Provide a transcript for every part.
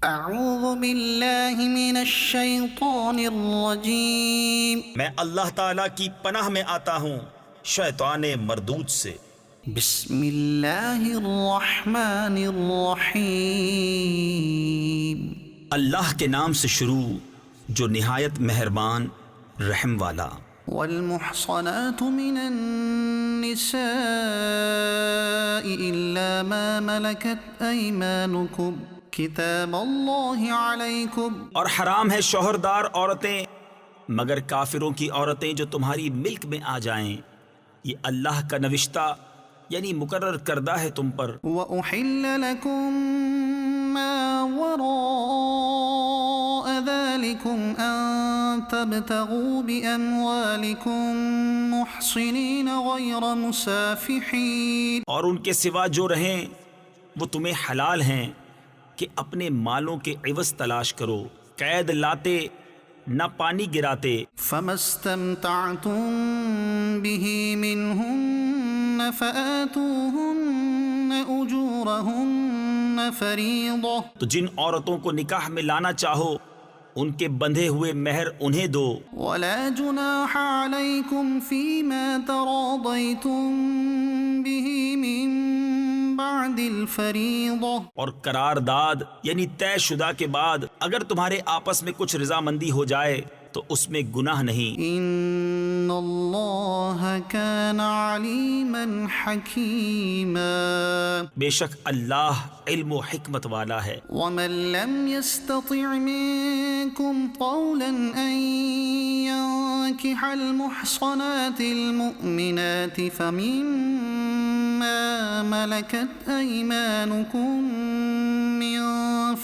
اعوذ باللہ من الشیطان الرجیم میں اللہ تعالیٰ کی پناہ میں آتا ہوں شیطان مردود سے۔ بسم اللہ الرحمن الرحیم اللہ کے نام سے شروع جو نہایت مہربان رحم والا۔ والمحصنات من النساء إلا ما ملكت أيمانكم کتاب اللہ علیکم، اور حرام ہے شوہردار عورتیں مگر کافروں کی عورتیں جو تمہاری ملک میں آ جائیں، یہ اللہ کا نوشتہ یعنی مقرر کردہ ہے تم پر۔ وَأُحِلَّ لَكُم مَّا وَرَاءَ ذَلِكُمْ أَن تَبْتَغُوا بِأَمْوَالِكُم مُحْصِنِينَ غَيْرَ مُسَافِحِينَ، اور ان کے سوا جو رہیں وہ تمہیں حلال ہیں کہ اپنے مالوں کے عوض تلاش کرو، قید لاتے نہ پانی گراتے۔ فَمَا اسْتَمْتَعْتُم بِهِ مِنْهُنَّ فَآتُوهُنَّ أُجُورَهُنَّ فَرِيضَةً، تو جن عورتوں کو نکاح میں لانا چاہو ان کے بندھے ہوئے مہر انہیں دو۔ وَلَا جُنَاحَ عَلَيْكُمْ فِي مَا تَرَاضَيْتُم بِهِ مِن بَعْدِ الْفَرِيضَةِ، اور قرارداد یعنی طے شدہ کے بعد اگر تمہارے آپس میں کچھ رضامندی ہو جائے تو اس میں گناہ نہیں۔ ان اللہ کان علیما حکیما، بے شک اللہ علم و حکمت والا ہے۔ ومن لم يستطع منكم طولا ان ينكح المحصنات المؤمنات فمما ملكت ايمانكم من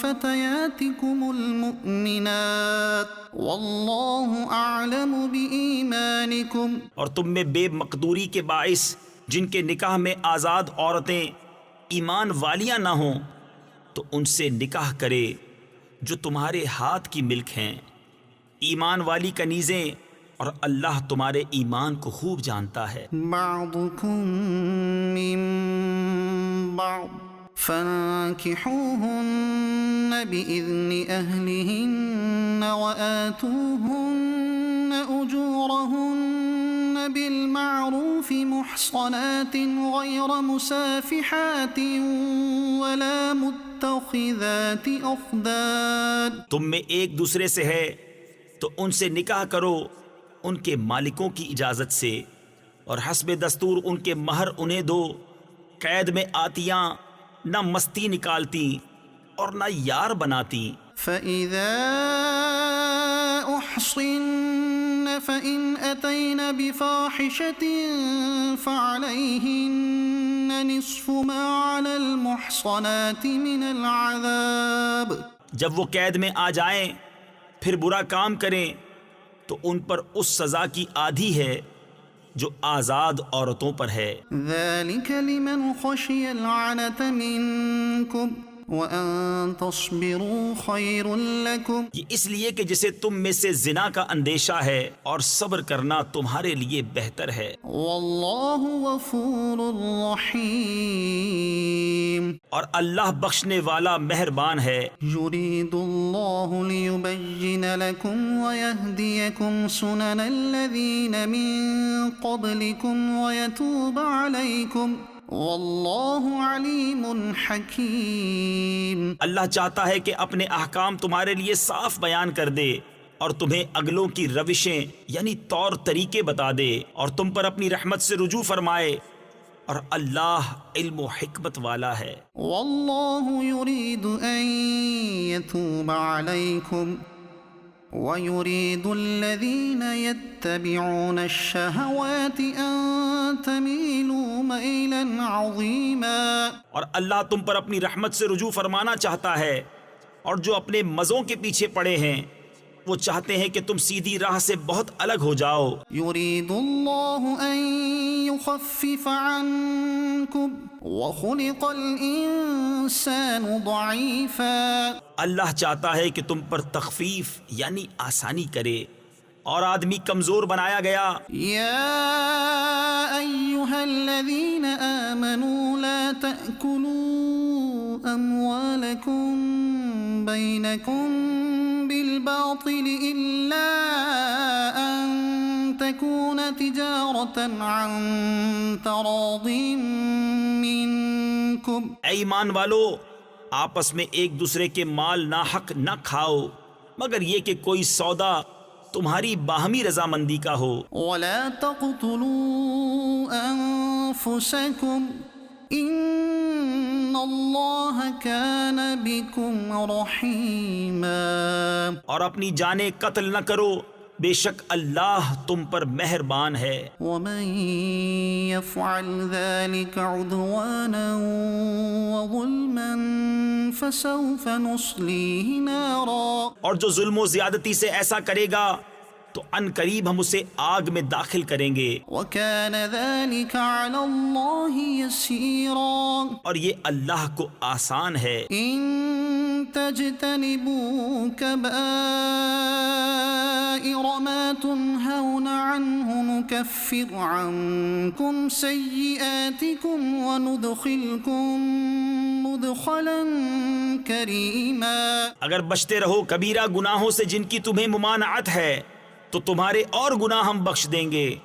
فتياتكم المؤمنات واللہ اعلم بایمانکم، اور تم میں بے مقدوری کے باعث جن کے نکاح میں آزاد عورتیں ایمان والیاں نہ ہوں تو ان سے نکاح کرے جو تمہارے ہاتھ کی ملک ہیں، ایمان والی کنیزیں، اور اللہ تمہارے ایمان کو خوب جانتا ہے۔ بعضکم من بعض فانكحوهن بإذن أهلهن وآتوهن أجورهن بالمعروف محصنات غير مسافحات ولا متخذات أخدان، تم میں ایک دوسرے سے ہے تو ان سے نکاح کرو ان کے مالکوں کی اجازت سے، اور حسب دستور ان کے مہر انہیں دو، قید میں آتیاں نہ مستی نکالتی اور نہ یار بناتی۔ فَإِذَا أُحْصِنَّ فَإِنْ أَتَيْنَ بِفَاحِشَةٍ فَعَلَيْهِنَّ نِصْفُ مَا عَلَى الْمُحْصَنَاتِ مِنَ الْعَذَابِ، جب وہ قید میں آ جائیں پھر برا کام کریں تو ان پر اس سزا کی آدھی ہے جو آزاد عورتوں پر ہے۔ ذَلِكَ لِمَنْ خَشِيَ الْعَنَتَ مِنْكُمْ وَأَن تَصْبِرُوا خَيْرٌ لَكُمْ، یہ اس لیے کہ جسے تم میں سے زنا کا اندیشہ ہے اور صبر کرنا تمہارے لیے بہتر ہے۔ وَاللَّهُ غَفُورٌ رَحِيمٌ، اور اللہ بخشنے والا مہربان ہے۔ يريد الله ليبين لكم ويهديكم سنن الذين من قبلكم ويتوب عليكم واللہ علیم حکیم، اللہ چاہتا ہے کہ اپنے احکام تمہارے لیے صاف بیان کر دے اور تمہیں اگلوں کی روشیں یعنی طور طریقے بتا دے اور تم پر اپنی رحمت سے رجوع فرمائے، اور اللہ علم و حکمت والا ہے۔ واللہ یرید ان یتوب علیکم وَيُرِيدُ الَّذِينَ يَتَّبِعُونَ الشَّهَوَاتِ أَن تَمِيلُوا مَيْلًا عَظِيمًا، اور اللہ تم پر اپنی رحمت سے رجوع فرمانا چاہتا ہے، اور جو اپنے مزوں کے پیچھے پڑے ہیں وہ چاہتے ہیں کہ تم سیدھی راہ سے بہت الگ ہو جاؤ۔ يُرِيدُ اللَّهُ أَن يُخَفِّفَ عَنكُمْ وَخُلِقَ الْإِنسَانُ ضَعِيفًا، اللہ چاہتا ہے کہ تم پر تخفیف یعنی آسانی کرے، اور آدمی کمزور بنایا گیا۔ يَا أَيُّهَا الَّذِينَ آمَنُوا لَا تَأْكُلُوا أَمْوَالَكُمْ بينكم بالباطل إلا أن تكون تجارة عن تراض منكم. اے ایمان والو، آپس میں ایک دوسرے کے مال ناحق نہ کھاؤ مگر یہ کہ کوئی سودا تمہاری باہمی رضامندی کا ہو. ولا تقتلوا أنفسكم إن الله كان بكم رحيما. اور اپنی جانیں قتل نہ کرو، بے شک اللہ تم پر مہربان ہے. ومن يفعل ذلك عدوانا وظلما فسوف نصليه نارا. اور جو ظلم و زیادتی سے ایسا کرے گا تو ان قریب ہم اسے آگ میں داخل کریں گے. وكان ذلك على الله يسيرا. اور یہ اللہ کو آسان ہے. إن تجتنبوا كبائر ما تنهون عنه نكفر عنكم سيئاتكم وندخلكم مدخلا كريما. اگر بچتے رہو کبیرہ گناہوں سے جن کی تمہیں ممانعت ہے تو تمہارے اور گناہ ہم بخش دیں گے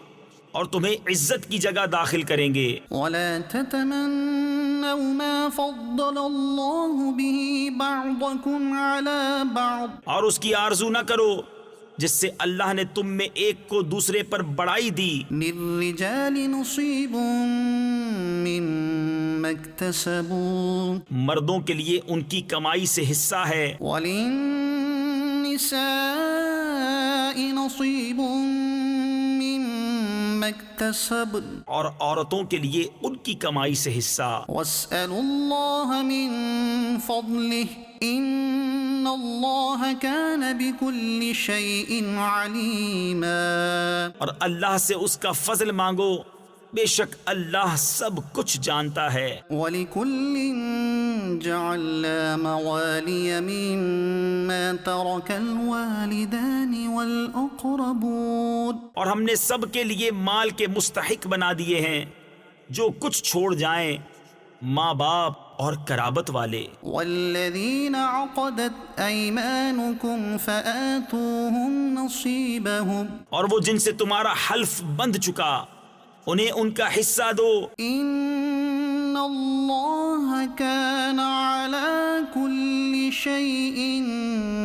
اور تمہیں عزت کی جگہ داخل کریں گے. ولا تتمنوا ما فضل الله به بعضكم على بعض. اور اس کی آرزو نہ کرو جس سے اللہ نے تم میں ایک کو دوسرے پر بڑائی دی. للرجال نصيب مما اكتسبوا. مردوں کے لیے ان کی کمائی سے حصہ ہے. وللنساء نصيب مما اكتسبن. اور عورتوں کے لیے ان کی کمائی سے حصہ. واسألوا الله من فضله إن الله كان بكل شيء عليما. اور اللہ سے اس کا فضل مانگو، بے شک اللہ سب کچھ جانتا ہے. وَلِكُلٍّ جَعَلْنَا مَوَالِيَ مِمَّا تَرَكَ الْوَالِدَانِ وَالْأَقْرَبُونَ. اور ہم نے سب کے لیے مال کے مستحق بنا دیے ہیں جو کچھ چھوڑ جائیں، ماں باپ اور قرابت والے. وَالَّذِينَ عَقَدَتْ أَيْمَانُكُمْ فَآتُوهُمْ نَصِيبَهُمْ. اور وہ جن سے تمہارا حلف بند چکا انہیں ان کا حصہ دو. إِنَّ اللَّهَ كَانَ عَلَى كُلِّ شَيْءٍ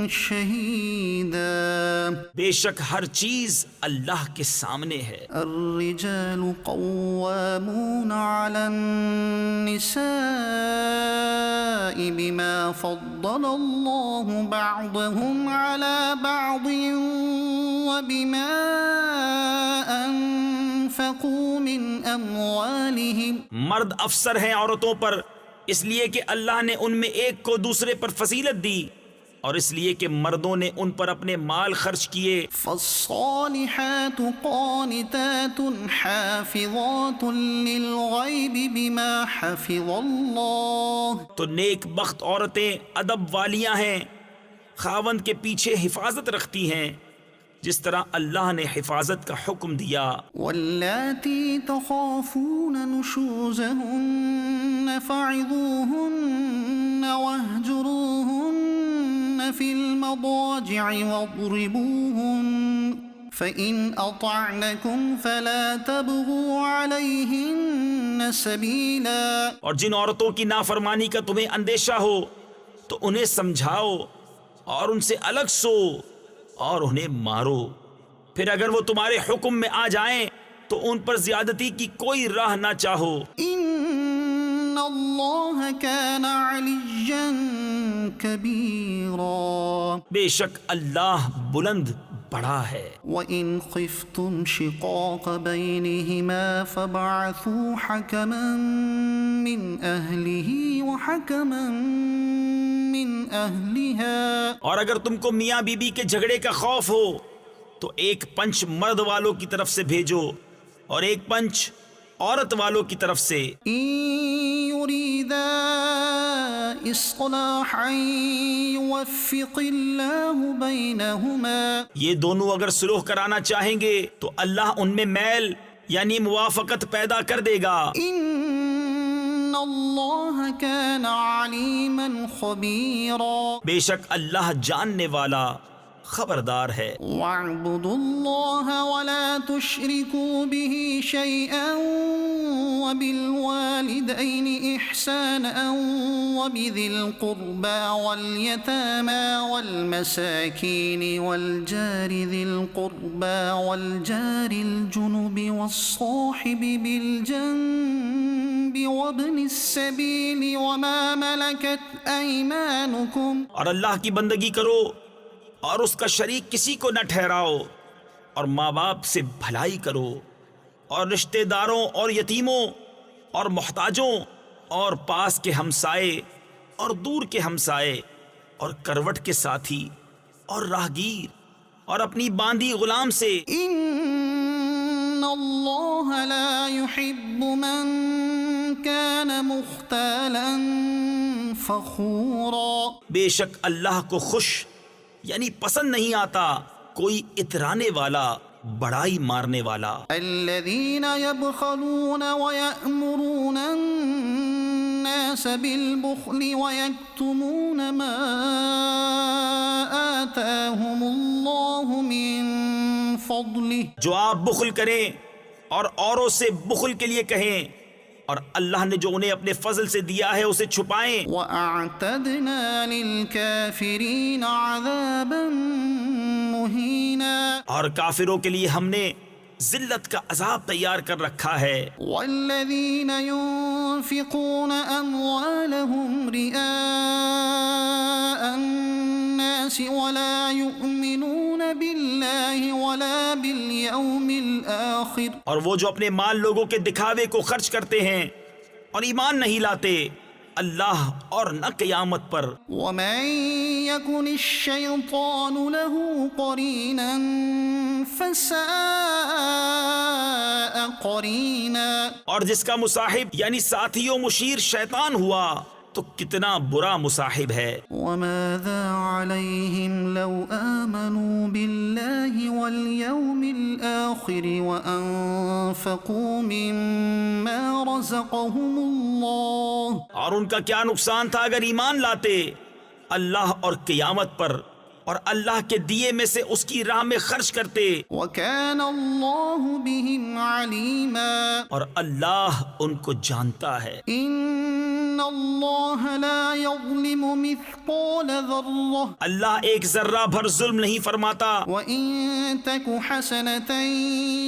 شَهِيدًا. بے شک ہر چیز اللہ کے سامنے ہے. الرجال قوامون على النساء بما فضل الله بعضهم على بعض وبما أنفقوا من أموالهم. مرد افسر ہیں عورتوں پر اس لیے کہ اللہ نے ان میں ایک کو دوسرے پر فضیلت دی اور اس لیے کہ مردوں نے ان پر اپنے مال خرچ کیے. فالصالحات قانتات حافظات للغیب بما حفظ اللہ. تو نیک بخت عورتیں ادب والیاں ہیں، خاوند کے پیچھے حفاظت رکھتی ہیں جس طرح اللہ نے حفاظت کا حکم دیا. واللاتی تخافون نشوزهن فعظوهن واهجروهن في المضاجع واضربوهن فإن أطعنكم فلا تبغوا عليهن سبيلا. اور جن عورتوں کی نافرمانی کا تمہیں اندیشہ ہو تو انہیں سمجھاؤ اور ان سے الگ سو اور انہیں مارو. پھر اگر وہ تمہارے حکم میں آ جائیں تو ان پر زیادتی کی کوئی راہ نہ چاہو. ان اللہ کان علیا کبیرا. بے شک اللہ بلند بڑا ہے. وَإِنْ خِفْتُمْ شِقَاقَ بَيْنِهِمَا فَابْعَثُوا حَكَمًا مِّنْ أَهْلِهِ وَحَكَمًا مِّنْ أَهْلِهَا. اور اگر تم کو میاں بی بی کے جھگڑے کا خوف ہو تو ایک پنچ مرد والوں کی طرف سے بھیجو اور ایک پنچ عورت والوں کی طرف سے. إِن يُرِيدَا إِصْلَاحًا يُوَفِّقِ اللَّهُ بَيْنَهُمَا. یہ دونوں اگر صلح کرانا چاہیں گے تو اللہ ان میں میل یعنی موافقت پیدا کر دے گا. إِنَّ اللہ کان علیما خبیرا. بے شک اللہ جاننے والا خبردار ہے. واعبدوا اللہ ولا تشرکوا به شیئا وبالوالدین احسانا وبذی القربى واليتامى والمساکین والجار ذی القربى والجار الجنب والصاحب بالجنب وابن السبیل وما ملکت ایمانکم. اور اللہ کی بندگی کرو اور اس کا شریک کسی کو نہ ٹھہراؤ، اور ماں باپ سے بھلائی کرو، اور رشتہ داروں اور یتیموں اور محتاجوں اور پاس کے ہمسائے اور دور کے ہمسائے اور کروٹ کے ساتھی اور راہگیر اور اپنی باندھی غلام سے. ان اللہ لا يحب من كان مختالا فخورا. بے شک اللہ کو خوش یعنی پسند نہیں آتا کوئی اترانے والا، بڑائی مارنے والا. الذين يبخلون ويأمرون الناس بالبخل ويكتمون ما آتاهم الله من فضله. جو آپ بخل کریں اور اوروں سے بخل کے لیے کہیں، اور اللہ نے جو انہیں اپنے فضل سے دیا ہے اسے چھپائیں. وَأَعْتَدْنَا لِلْكَافِرِينَ عَذَابًا مُهِينًا. اور کافروں کے لیے ہم نے ذلت کا عذاب تیار کر رکھا ہے. وَالَّذِينَ يُنفِقُونَ أَمْوَالَهُمْ رِئَاءَ النَّاسِ وَلَا يُؤْمِنُونَ بِاللَّهِ وَلَا بِالْيَوْمِ الْآخِرِ. اور وہ جو اپنے مال لوگوں کے دکھاوے کو خرچ کرتے ہیں اور ایمان نہیں لاتے اللہ اور نہ قیامت پر. وَمَن يَكُنِ الشَّيْطَانُ لَهُ قَرِينًا فَسَاءَ قَرِينًا. اور جس کا مصاحب یعنی ساتھی و مشیر شیطان ہوا تو کتنا برا مصاحب ہے. وَمَاذَا عَلَيْهِمْ لَوْ آمَنُوا بِاللَّهِ وَالْيَوْمِ الْآخِرِ وَأَنفَقُوا مِمَّا رَزَقَهُمُ اللَّهُ. اور ان کا کیا نقصان تھا اگر ایمان لاتے اللہ اور قیامت پر اور اللہ کے دیے میں سے اس کی راہ میں خرچ کرتے. وَكَانَ اللَّهُ بِهِمْ عَلِيمًا. اور اللہ ان کو جانتا ہے. إِنَّ اللَّهَ لَا يَظْلِمُ مِثْقَالَ ذَرَّةٍ. اللہ ایک ذرہ بھر ظلم نہیں فرماتا. وَإِن تَكُ حَسَنَةً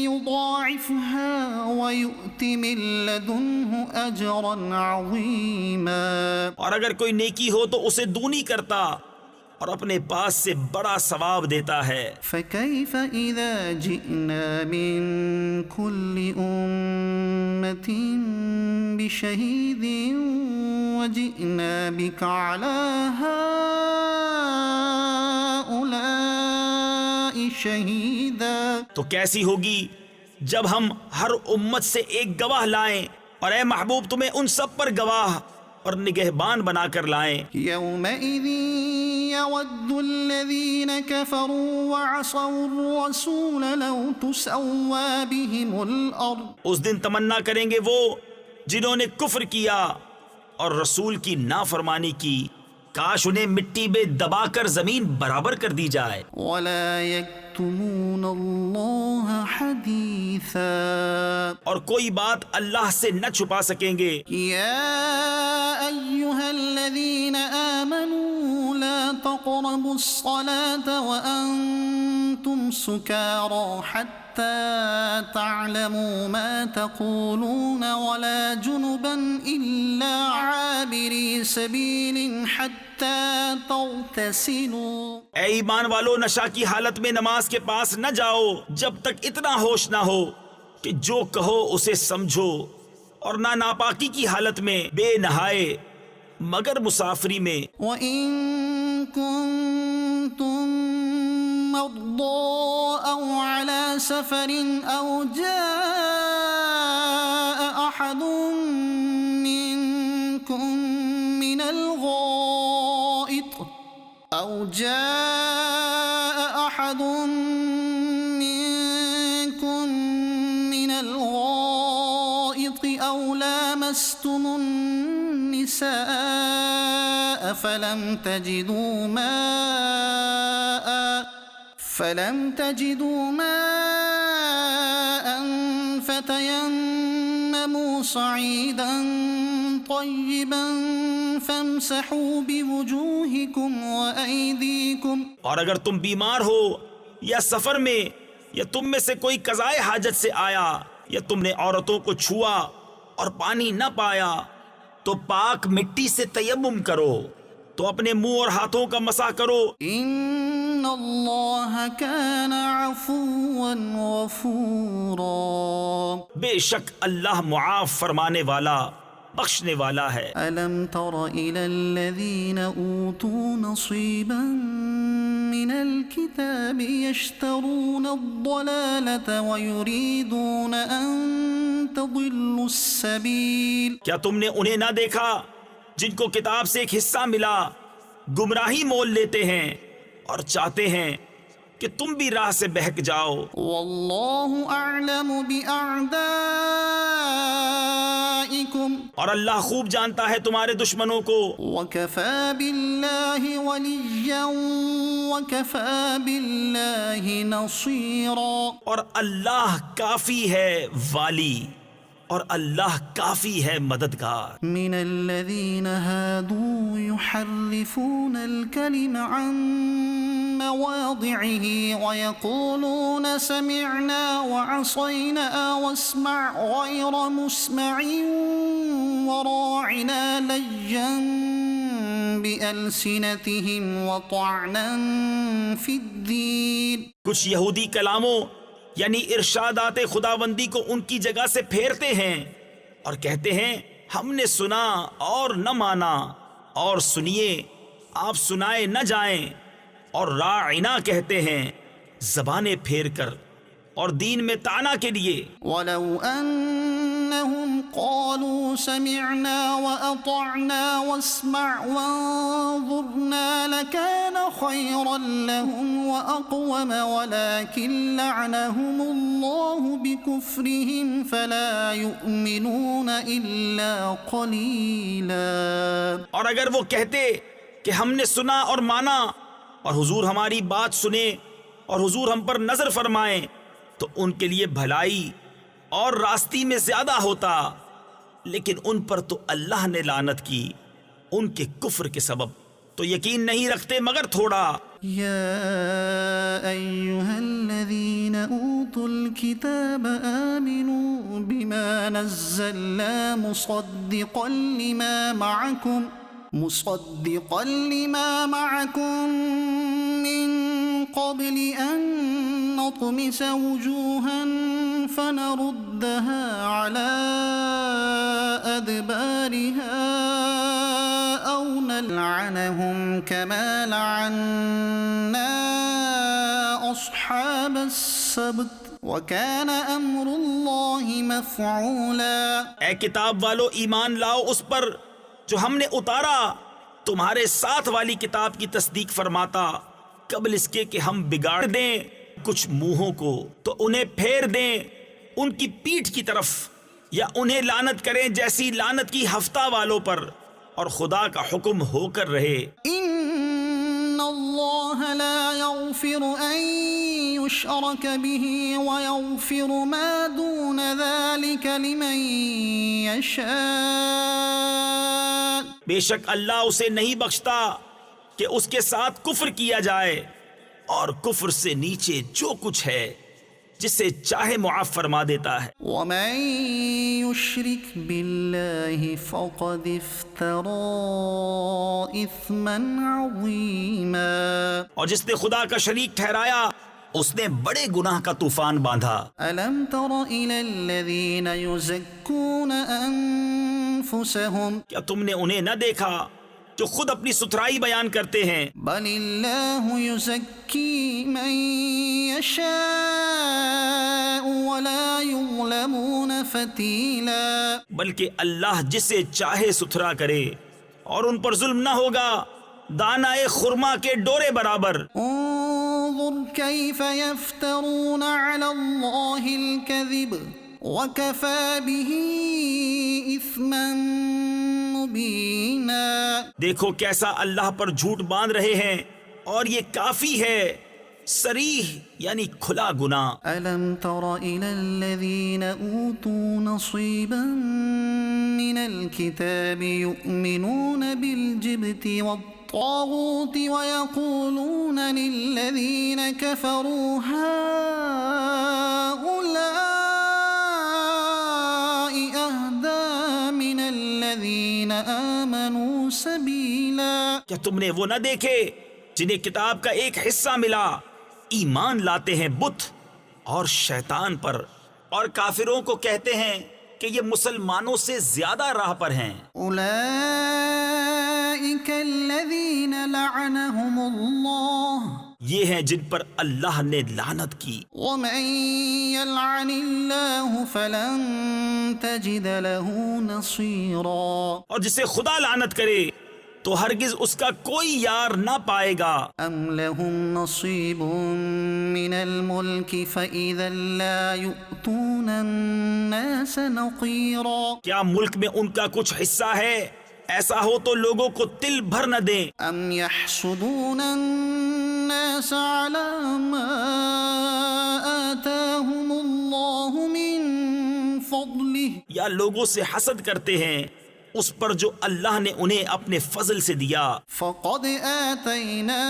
يُضَاعِفْهَا وَيُؤْتِ مِن لَّدُنْهُ أَجْرًا عَظِيمًا. اور اگر کوئی نیکی ہو تو اسے دونی کرتا اور اپنے پاس سے بڑا ثواب دیتا ہے. فَكَيْفَ إِذَا جِئْنَا مِن كُلِّ أُمَّةٍ بِشَهِيدٍ وَجِئْنَا بِكَ عَلَى هَٰؤُلَاءِ شَهِيدًا. تو کیسی ہوگی جب ہم ہر امت سے ایک گواہ لائیں، اور اے محبوب تمہیں ان سب پر گواہ اور نگہبان بنا کر لائیں. يَوْمَئِذٍ يَوَدُّ الَّذِينَ كَفَرُوا وَعَصَوُا الرَّسُولَ لَوْ تُسَوَّىٰ بِهِمُ الْأَرْضُ. اس دن تمنا کریں گے وہ جنہوں نے کفر کیا اور رسول کی نافرمانی کی، کاش انہیں مٹی میں دبا کر زمین برابر کر دی جائے. وَلَا يَكْتُمُونَ اللَّهَ حَدِيثًا. اور کوئی بات اللہ سے نہ چھپا سکیں گے. يَا أَيُّهَا الَّذِينَ آمَنُوا لَا تَقْرَبُوا الصَّلَاةَ وَأَنتُمْ سُكَارَىٰ حَتَّىٰ تَعْلَمُوا مَا تَقُولُونَ وَلَا جُنُبًا إِلَّا عَابِرِي سَبِيلٍ حَتَّىٰ تَغْتَسِلُوا. اے ایمان والو، نشہ کی حالت میں نماز کے پاس نہ جاؤ جب تک اتنا ہوش نہ ہو کہ جو کہو اسے سمجھو، اور نہ ناپاکی کی حالت میں بے نہائے مگر مسافری میں. وَإِن كُنتُم مَّرْضَىٰ أَوْ عَلَىٰ سَفَرٍ أَوْ جَاءَ أَحَدٌ مِّنكُم مِّنَ الْغَائِطِ أَوْ لَامَسْتُمُ النساء فلم تجدوا ماء فتيمموا صعيدا طيبا فامسحوا بوجوهكم وأيديكم. اور اگر تم بیمار ہو یا سفر میں یا تم میں سے کوئی قضائے حاجت سے آیا یا تم نے عورتوں کو چھوا اور پانی نہ پایا تو پاک مٹی سے تیمم کرو تو اپنے منہ اور ہاتھوں کا مسح کرو. ان اللہ کان عفوا غفورا. بے شک اللہ معاف فرمانے والا بخشنے والا ہے. الم تر الی الذین اوتوا نصیبا من الكتاب يشترون الضلالة ويريدون ان تضلوا السبیل. کیا تم نے انہیں نہ دیکھا جن کو کتاب سے ایک حصہ ملا گمراہی مول لیتے ہیں اور چاہتے ہیں کہ تم بھی راہ سے بہک جاؤ. واللہ اعلم باعدائکم. اور اللہ خوب جانتا ہے تمہارے دشمنوں کو. وکفی باللہ ولیا وکفی باللہ نصیرا. اور اللہ کافی ہے والی اور اللہ کافی ہے مددگار. من الذین هادوا يحرفون الكلم عن مواضعه ويقولون سمعنا وعصينا واسمع غير مسمع وراعنا ليا بألسنتهم وطعنا في الدين. کچھ یہودی کلاموں یعنی ارشادات خداوندی کو ان کی جگہ سے پھیرتے ہیں اور کہتے ہیں ہم نے سنا اور نہ مانا، اور سنیے آپ سنائے نہ جائیں، اور راعنا کہتے ہیں زبانیں پھیر کر اور دین میں طعنہ کے لیے. ولو انہم قالوا سمعنا واطعنا واسمع وانظرنا لكان خيرا لهم واقوم ولكن لعنهم الله بكفرهم فلا يؤمنون الا قليلا. اور اگر وہ کہتے کہ ہم نے سنا اور مانا اور حضور ہماری بات سنے اور حضور ہم پر نظر فرمائیں تو ان کے لیے بھلائی اور راستی میں زیادہ ہوتا، لیکن ان پر تو اللہ نے لعنت کی ان کے کفر کے سبب، تو یقین نہیں رکھتے مگر تھوڑا. یا ایہا الذین اوتوا الکتاب آمنوا بما نزلنا مصدقا لما معكم من قبل أن نطمس وجوها فنردها على أدبارها أو نلعنهم كما لعنا أصحاب السبت وَكَانَ أَمْرُ اللَّهِ مَفْعُولًا. اے کتاب والو ایمان لاؤ اس پر جو ہم نے اتارا تمہارے ساتھ والی کتاب کی تصدیق فرماتا قبل اس کے کہ ہم بگاڑ دیں کچھ منہوں کو تو انہیں پھیر دیں ان کی پیٹھ کی طرف، یا انہیں لعنت کریں جیسی لعنت کی ہفتہ والوں پر، اور خدا کا حکم ہو کر رہے. ان اللہ لا یغفر ان یشرک به ویغفر ما دون ذلك لمن یشاء. بے شک اللہ اسے نہیں بخشتا کہ اس کے ساتھ کفر کیا جائے، اور کفر سے نیچے جو کچھ ہے جسے چاہے معاف فرما دیتا ہے. ومن یشرک باللہ فقد افترى اثما عظیما. اور جس نے خدا کا شریک ٹھہرایا اس نے بڑے گناہ کا طوفان باندھا. الم تر الی الذین یزکون انفسهم. کیا تم نے انہیں نہ دیکھا جو خود اپنی ستھرائی بیان کرتے ہیں؟ بل اللہ یزکی من یشاء ولا یظلمون فتیلا. بلکہ اللہ جسے چاہے ستھرا کرے اور ان پر ظلم نہ ہوگا دانہ خرما کے ڈورے برابر. انظر کیف یفترون علی اللہ الکذب وکفی به اثما مبينا. دیکھو کیسا اللہ پر جھوٹ باندھ رہے ہیں، اور یہ کافی ہے صریح یعنی کھلا گناہ. ألم تر إلى الذين أوتوا نصيبا من الكتاب يؤمنون بالجبت والطاغوت ويقولون للذين كفروا هؤلاء أهدى من الذين آمنوا سبيلا. کیا تم نے وہ نہ دیکھے جنہیں کتاب کا ایک حصہ ملا، ایمان لاتے ہیں بت اور شیطان پر، اور کافروں کو کہتے ہیں کہ یہ مسلمانوں سے زیادہ راہ پر ہیں. أولئك الذين لعنهم الله یہ ہیں جن پر اللہ نے لعنت کی. ومن يلعن الله فلن تجد له نصيرا. اور جسے خدا لعنت کرے تو ہرگز اس کا کوئی یار نہ پائے گا. أم لهم نصيب من الملك فإذا لا يؤتون الناس نقيرا. کیا ملک میں ان کا کچھ حصہ ہے؟ ایسا ہو تو لوگوں کو تل بھر نہ دیں. أم يحسدون الناس على ما آتاهم الله من فضله. یا لوگوں سے حسد کرتے ہیں اس پر جو اللہ نے انہیں اپنے فضل سے دیا. فقد آتينا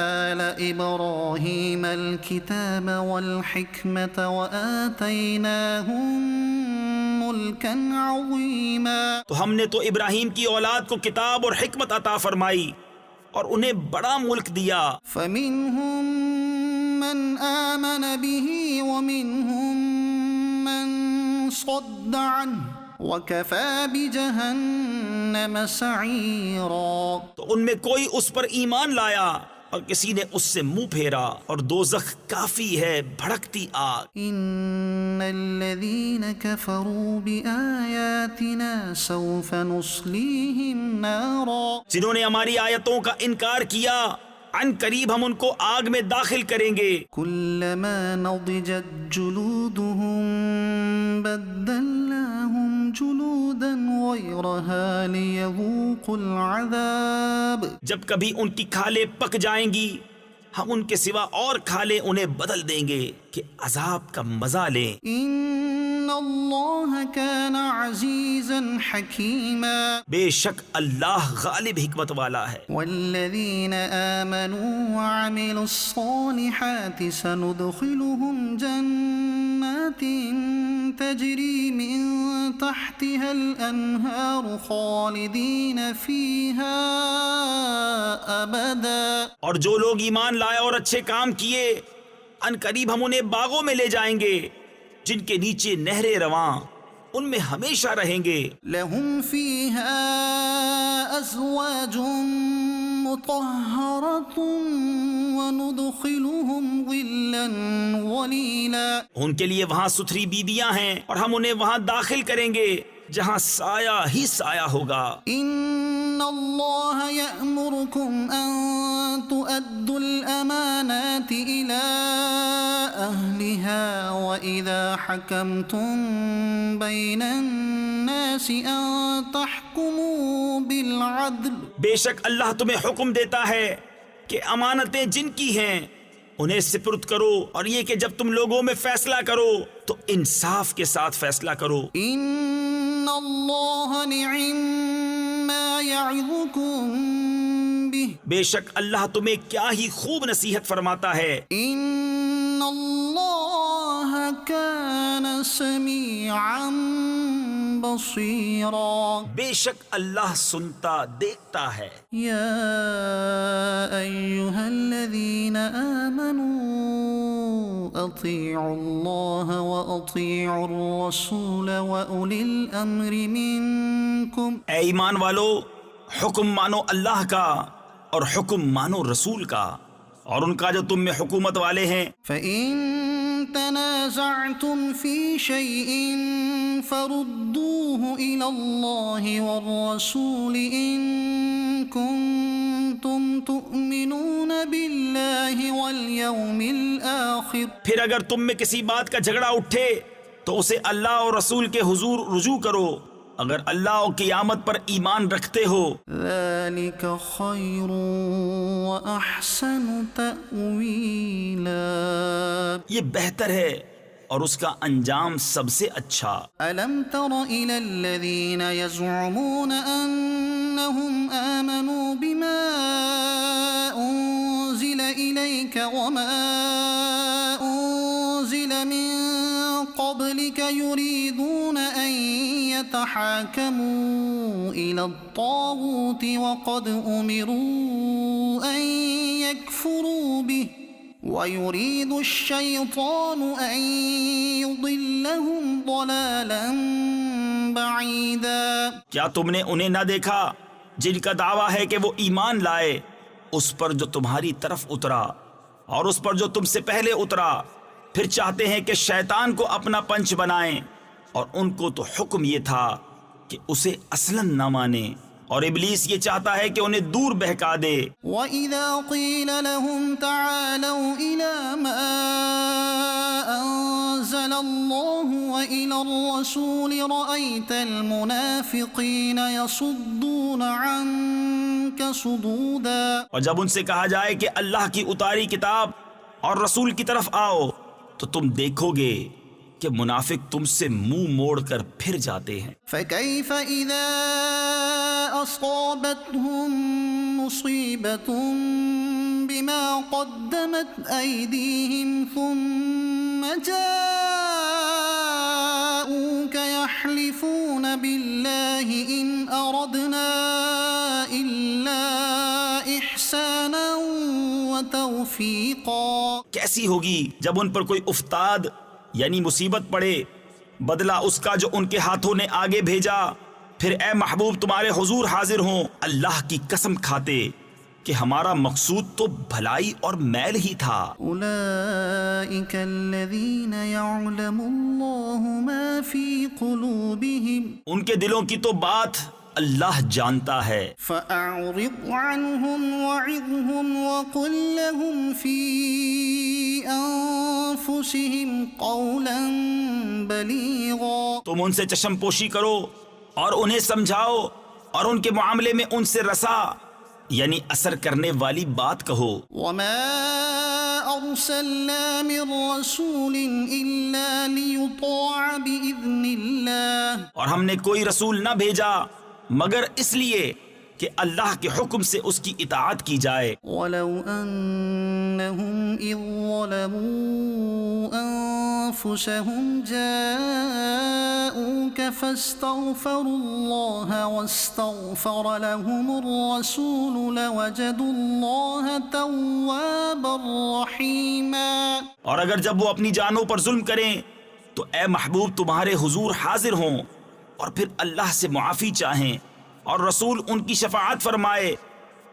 آل إبراهيم الكتاب والحكمة وآتيناهم ملكا عظيما. تو ہم نے تو ابراہیم کی اولاد کو کتاب اور حکمت عطا فرمائی اور انہیں بڑا ملک دیا. فمنهم من آمن به ومنهم من صد عنه وَكَفَى بِجَهَنَّمَ سَعِيرًا. تو ان میں کوئی اس پر ایمان لایا اور کسی نے اس سے منہ پھیرا، اور دوزخ کافی ہے بھڑکتی آگ. إِنَّ الَّذِينَ كَفَرُوا بِآيَاتِنَا سَوْفَ نُصْلِيهِمْ نَارًا. جنہوں نے ہماری آیتوں کا انکار کیا، عن قریب ہم ان کو آگ میں داخل کریں گے. كُلَّمَا نَضِجَتْ جُلُودُهُمْ بَدَّلْنَاهُمْ جُلُودًا غَيْرَهَا لِيَذُوقُوا الْعَذَابَ. جب کبھی ان کی کھالیں پک جائیں گی، ہم ان کے سوا اور کھالیں انہیں بدل دیں گے کہ عذاب کا مزہ لیں. إِنَّ اللَّهَ كَانَ عَزِيزًا حَكِيمًا. بے شک اللہ غالب حکمت والا ہے. والذين آمنوا وعملوا الصالحات سندخلهم جنات تجري من تحتها الأنهار خالدين فيها أبدا. اور جو لوگ ایمان لائے اور اچھے کام کیے، ان قریب ہم انہیں باغوں میں لے جائیں گے جن کے نیچے نہریں رواں، ان میں ہمیشہ رہیں گے. لهم فيها أزواج مطهرة وندخلهم ظلا ظليلا. ان کے لیے وہاں ستھری بیبیاں ہیں اور ہم انہیں وہاں داخل کریں گے جہاں سایہ ہی سایہ ہوگا. إن الله يأمركم أن تؤدوا الأمانات إلى أهلها وإذا حكمتم بين الناس أن تحكموا بالعدل. بے شک اللہ تمہیں حکم دیتا ہے کہ امانتیں جن کی ہیں انہیں سپرد کرو، اور یہ کہ جب تم لوگوں میں فیصلہ کرو تو انصاف کے ساتھ فیصلہ کرو. إن الله نعم ما يعظكم به. بے شک اللہ تمہیں کیا ہی خوب نصیحت فرماتا ہے. إن الله كان سميعا بصيرا. بے شک اللہ سنتا دیکھتا ہے. يا أيها الذين آمنوا أطيعوا الله وأطيعوا الرسول وأولي الأمر منكم. اے ایمان والو، حکم مانو اللہ کا اور حکم مانو رسول کا اور ان کا جو تم میں حکومت والے ہیں. فإن تنازعتم في شيء فردوه إلى الله والرسول إن كنتم تؤمنون بالله واليوم الآخر. پھر اگر تم میں کسی بات کا جھگڑا اٹھے تو اسے اللہ اور رسول کے حضور رجوع کرو اگر اللہ و قیامت پر ایمان رکھتے ہو ذلك خير وأحسن تأويلا یہ بہتر ہے اور اس کا انجام سب سے اچھا۔ ألم تر إلى الذين يزعمون أنهم آمنوا بما أنزل إليك وما أنزل من قبلك يريدون أن يتحاكموا إلى الطاغوت وقد أمروا أن يكفروا به وَيُرِيدُ الشَّيْطَانُ أَن يُضِلَّهُمْ ضَلَالًا بَعِيدًا۔ کیا تم نے انہیں نہ دیکھا جن کا دعویٰ ہے کہ وہ ایمان لائے اس پر جو تمہاری طرف اترا اور اس پر جو تم سے پہلے اترا، پھر چاہتے ہیں کہ شیطان کو اپنا پنچ بنائیں، اور ان کو تو حکم یہ تھا کہ اسے اصلاً نہ مانیں، اور ابلیس یہ چاہتا ہے کہ انہیں دور بہکا دے۔ وَإِذَا قِيلَ لَهُمْ تَعَالَوْا إِلَى مَا أَنزَلَ اللَّهُ وَإِلَى الرَّسُولِ رَأَيْتَ الْمُنَافِقِينَ يَصُدُّونَ عَنكَ صُدُودًا۔ اور جب ان سے کہا جائے کہ اللہ کی اتاری کتاب اور رسول کی طرف آؤ تو تم دیکھو گے کہ منافق تم سے منہ موڑ کر پھر جاتے ہیں۔ فَكَيْفَ إِذَا أَصَابَتْهُم مُّصِيبَةٌ بِمَا قَدَّمَتْ أَيْدِيهِمْ ثُمَّ جَاءُوكَ يَحْلِفُونَ بِاللَّهِ إِنْ أَرَدْنَا إِلَّا إِحْسَانًا وَتَوْفِيقًا۔ کیسی ہوگی جب ان پر کوئی افتاد یعنی مصیبت پڑے، بدلہ اس کا جو ان کے ہاتھوں نے آگے بھیجا، پھر اے محبوب تمہارے حضور حاضر ہوں اللہ کی قسم کھاتے کہ ہمارا مقصود تو بھلائی اور میل ہی تھا۔ أولئك الذين يعلم الله ما في قلوبهم ان کے دلوں کی تو بات اللہ جانتا ہے۔ فأعرض عنهم وعظهم وقل لهم في أنفسهم قولا بليغا۔ تم ان سے چشم پوشی کرو اور انہیں سمجھاؤ اور ان کے معاملے میں ان سے رسا یعنی اثر کرنے والی بات کہو۔ وما أرسلنا من رسول إلا ليطاع بإذن الله۔ اور ہم نے کوئی رسول نہ بھیجا مگر اس لیے کہ اللہ کے حکم سے اس کی اطاعت کی جائے۔ ولو أنهم إذ ظلموا أنفسهم جاءوك فاستغفروا الله واستغفر لهم الرسول لوجدوا الله توابا رحيما۔ اور اگر جب وہ اپنی جانوں پر ظلم کریں تو اے محبوب تمہارے حضور حاضر ہوں اور پھر اللہ سے معافی چاہیں اور رسول ان کی شفاعت فرمائے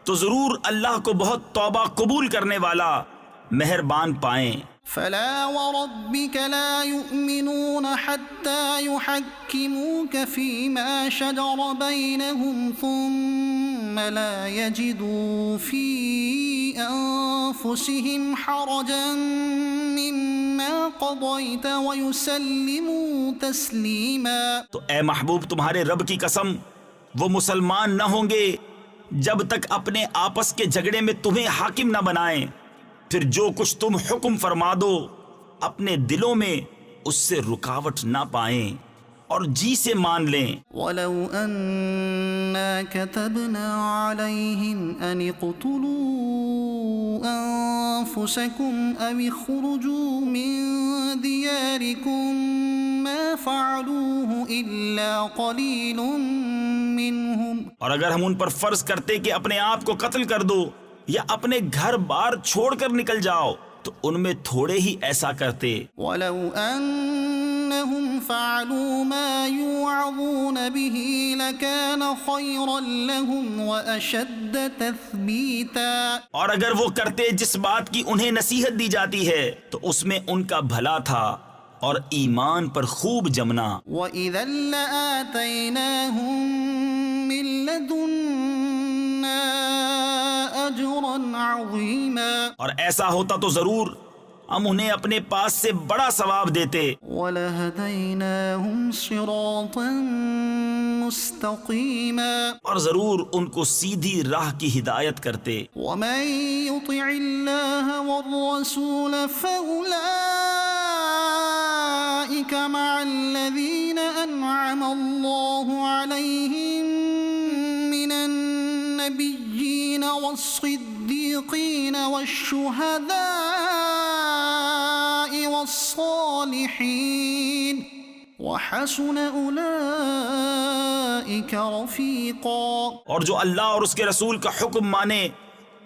تو ضرور اللہ کو بہت توبہ قبول کرنے والا مہربان پائیں۔ فلا وربك لا يؤمنون حتى يحكموك فيما شجر بينهم ثم لا يجدوا في أنفسهم حرجا مما قضيت ويسلموا تسليما۔ تو اے محبوب تمہارے رب کی قسم وہ مسلمان نہ ہوں گے جب تک اپنے آپس کے جھگڑے میں تمہیں حاکم نہ بنائیں، پھر جو کچھ تم حکم فرما دو اپنے دلوں میں اس سے رکاوٹ نہ پائیں اور جی سے مان لیں۔ ولو أنا كتبنا عليهم أن اقتلوا أنفسكم أو اخرجوا من دياركم ما فعلوه إلا قليل منهم۔ اور اگر ہم ان پر فرض کرتے کہ اپنے آپ کو قتل کر دو یا اپنے گھر بار چھوڑ کر نکل جاؤ تو ان میں تھوڑے ہی ایسا کرتے۔ ولو أنهم فعلوا ما يوعظون به لكان خيرا لهم وأشد تثبيتا۔ اور اگر وہ کرتے جس بات کی انہیں نصیحت دی جاتی ہے تو اس میں ان کا بھلا تھا اور ایمان پر خوب جمنا۔ وَإِذًا لَآتَيْنَاهُم مِّن لَّدُنَّا أَجْرًا عَظِيمًا۔ اور ایسا ہوتا تو ضرور ہم انہیں اپنے پاس سے بڑا ثواب دیتے، وَلَهَدَيْنَاهُمْ صِرَاطًا مُسْتَقِيمًا اور ضرور ان کو سیدھی راہ کی ہدایت کرتے۔ وَمَن يُطِعِ اللَّهَ وَالرَّسُولَ فَأُولَئِكَ مَعَ الَّذِينَ أَنْعَمَ اللَّهُ عَلَيْهِم مِّنَ النَّبِيِّينَ وَالصِّدِّيقِينَ وَالشُّهَدَاءِ وَالصَّالِحِينَ وَحَسُنَ أُولَئِكَ رَفِيقًا۔ اور جو اللہ اور اس کے رسول کا حکم مانے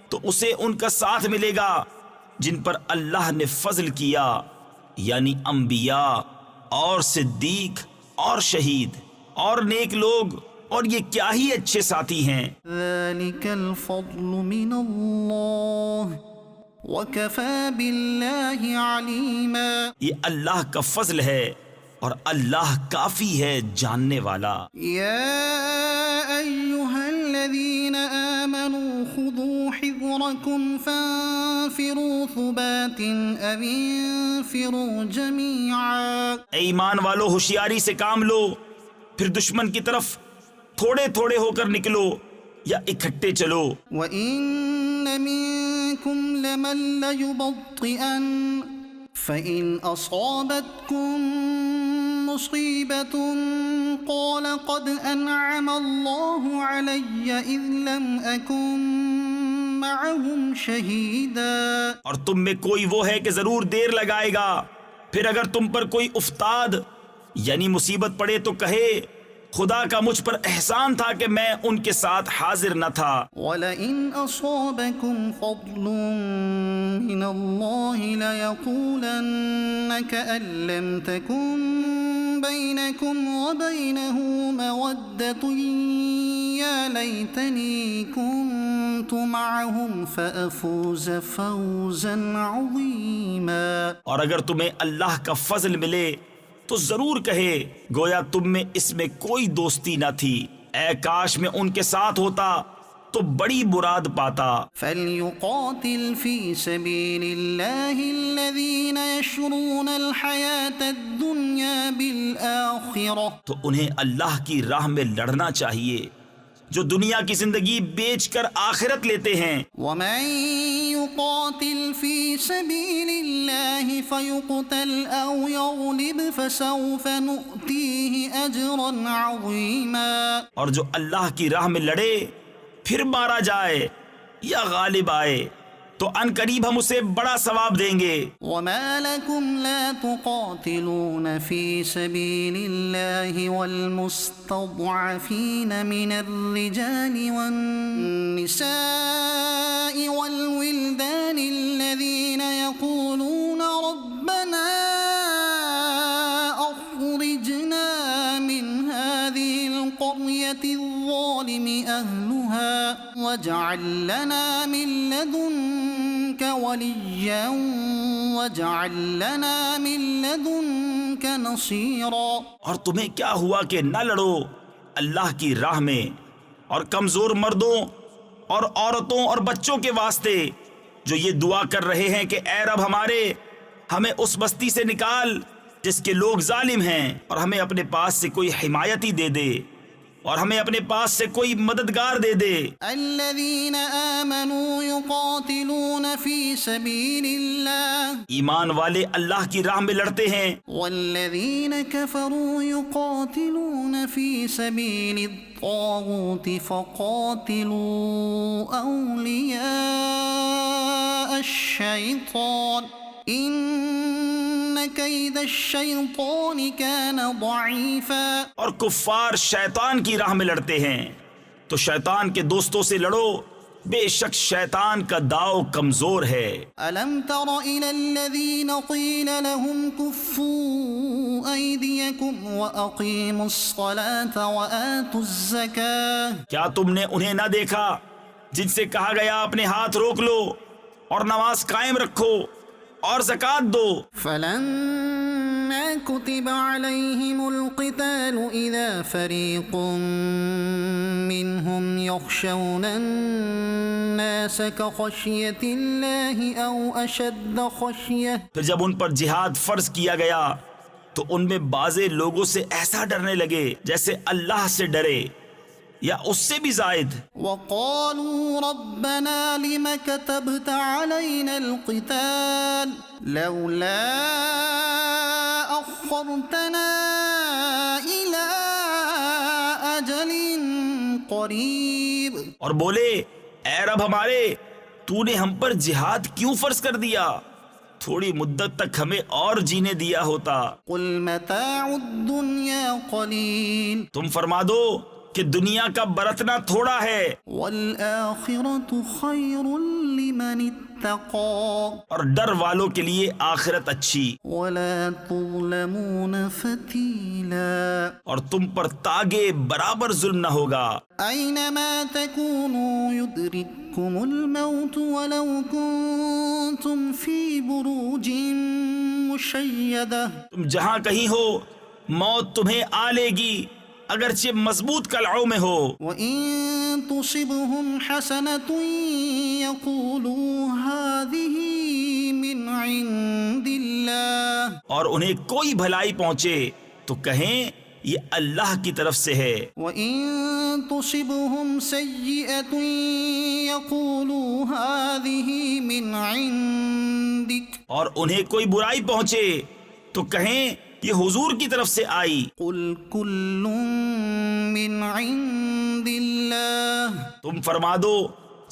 تو اسے ان کا ساتھ ملے گا جن پر اللہ نے فضل کیا، یعنی انبیاء اور صدیق اور شہید اور نیک لوگ، اور یہ کیا ہی اچھے ساتھی ہیں۔ ذَلِكَ الْفَضْلُ مِنَ اللَّهِ وَكَفَى بِاللَّهِ عَلِيمًا۔ یہ اللہ کا فضل ہے اور اللہ کافی ہے جاننے والا۔ يَا أَيُّهَا الَّذِينَ آمَنُوا خُذُوا حِذْرَكُمْ فَانفِرُوا ثُبَاتٍ أَوِ انفِرُوا جَمِيعًا۔ اے ایمان والو، ہوشیاری سے کام لو، پھر دشمن کی طرف تھوڑے تھوڑے ہو کر نکلو یا اکٹھے چلو۔ وَإِنَّ مِنكُمْ لَمَن لَّيُبَطِّئَنَّ فَإِنْ أَصَابَتْكُم مُّصِيبَةٌ قَالَ قَدْ أَنْعَمَ اللَّهُ عَلَيَّ إِذْ لَمْ أَكُن مَّعَهُمْ شَهِيدًا۔ اور تم میں کوئی وہ ہے کہ ضرور دیر لگائے گا، پھر اگر تم پر کوئی افتاد یعنی مصیبت پڑے تو کہے خدا کا مجھ پر احسان تھا کہ میں ان کے ساتھ حاضر نہ تھا۔ وَلَئِنْ أَصَابَكُمْ فَضْلٌ مِّنَ اللَّهِ لَيَقُولَنَّ كَأَن لَّمْ تَكُن بَيْنَكُمْ وَبَيْنَهُ مَوَدَّةٌ يَا لَيْتَنِي كُنتُ مَعَهُمْ فَأَفُوزَ فَوْزًا عَظِيمًا۔ اور اگر تمہیں اللہ کا فضل ملے تو ضرور کہے گویا تم میں اس میں کوئی دوستی نہ تھی، اے کاش میں ان کے ساتھ ہوتا تو بڑی مراد پاتا۔ فَلْيُقَاتِلْ فِي سَبِيلِ اللَّهِ الَّذِينَ يَشْرُونَ الْحَيَاةَ الدُّنْيَا بِالْآخِرَةِ۔ تو انہیں اللہ کی راہ میں لڑنا چاہیے جو دنیا کی زندگی بیچ کر آخرت لیتے ہیں۔ وَمَن يُقَاتِلْ فِي سَبِيلِ اللَّهِ فَيُقْتَلْ أَوْ يَغْلِبْ فَسَوْفَ نُؤْتِيهِ أَجْرًا عَظِيمًا۔ اور جو اللہ کی راہ میں لڑے پھر مارا جائے یا غالب آئے تو ان قریب ہم اسے بڑا ثواب دیں گے۔ وَمَا لَكُمْ لَا تُقَاتِلُونَ فِي سَبِيلِ اللَّهِ وَالْمُسْتَضْعَفِينَ مِنَ الرِّجَالِ وَالنِّسَاءِ وَالْوِلْدَانِ الَّذِينَ يَقُولُونَ رَبَّنَا أَخْرِجْنَا مِنْ هَٰذِهِ الْقَرْيَةِ الظَّالِمِ أَهْلُهَا وَاجْعَل لَّنَا مِن لَّدُنكَ وَلِيًّا وَاجْعَل لَّنَا مِن لَّدُنكَ نَصِيرًا۔ اور تمہیں کیا ہوا کہ نہ لڑو اللہ کی راہ میں اور کمزور مردوں اور عورتوں اور بچوں کے واسطے جو یہ دعا کر رہے ہیں کہ اے رب ہمارے، ہمیں اس بستی سے نکال جس کے لوگ ظالم ہیں، اور ہمیں اپنے پاس سے کوئی حمایتی دے دے اور ہمیں اپنے پاس سے کوئی مددگار دے دے۔ الذين آمنوا يقاتلون في سبيل الله ایمان والے اللہ کی راہ میں لڑتے ہیں، والذين كفروا يقاتلون في سبيل الطاغوت فقاتلوا أولياء الشيطان إن كيد الشيطان كان ضعيفا۔ اور کفار شیطان کی راہ میں لڑتے ہیں تو شیطان کے دوستوں سے لڑو، بے شک شیطان کا داؤ کمزور ہے۔ ألم تر إلى الذين قيل لهم كفوا أيديكم وأقيموا الصلاة وآتوا الزكاة۔ کیا تم نے انہیں نہ دیکھا جن سے کہا گیا اپنے ہاتھ روک لو اور نماز قائم رکھو اور زکوٰۃ دو؟ فلما فلما كتب عليهم القتال إذا فريق منهم يخشون الناس كخشية الله أو أشد خشية. پھر جب ان پر جہاد فرض کیا گیا تو ان میں بعضے لوگوں سے ایسا ڈرنے لگے جیسے اللہ سے ڈرے یا اس سے بھی زائد. وقالوا ربنا لم كتبت علينا القتال لولا أخرتنا إلى أجل قریب. اور بولے اے رب ہمارے تو نے ہم پر جہاد کیوں فرض کر دیا؟ تھوڑی مدت تک ہمیں اور جینے دیا ہوتا. قل متاع الدنيا قلیل تم فرما دو کہ دنیا کا برتنا تھوڑا ہے والآخرة خیر لمن اتقى اور ڈر والوں کے لیے آخرت اچھی. ولا تظلمون فتیلا اور تم پر تاگے برابر ظلم نہ ہوگا. اینما تکونوا یدرککم الموت ولو کنتم فی بروج مشیدہ. تم جہاں کہیں ہو موت تمہیں آ لے گی اگرچہ مضبوط قلعوں میں ہو. وَإِن تُصِبْهُمْ حَسَنَةٌ يَقُولُوا هَذِهِ مِنْ عِنْدِ اللَّهِ اور انہیں کوئی بھلائی پہنچے تو کہیں یہ اللہ کی طرف سے ہے. وَإِن تُصِبْهُمْ سَيِّئَةٌ يَقُولُوا هَذِهِ مِنْ عِنْدِكَ اور انہیں کوئی برائی پہنچے تو کہیں یہ حضور کی طرف سے آئی. قُلْ كُلٌّ مِّنْ عِنْدِ اللَّهِ تم فرما دو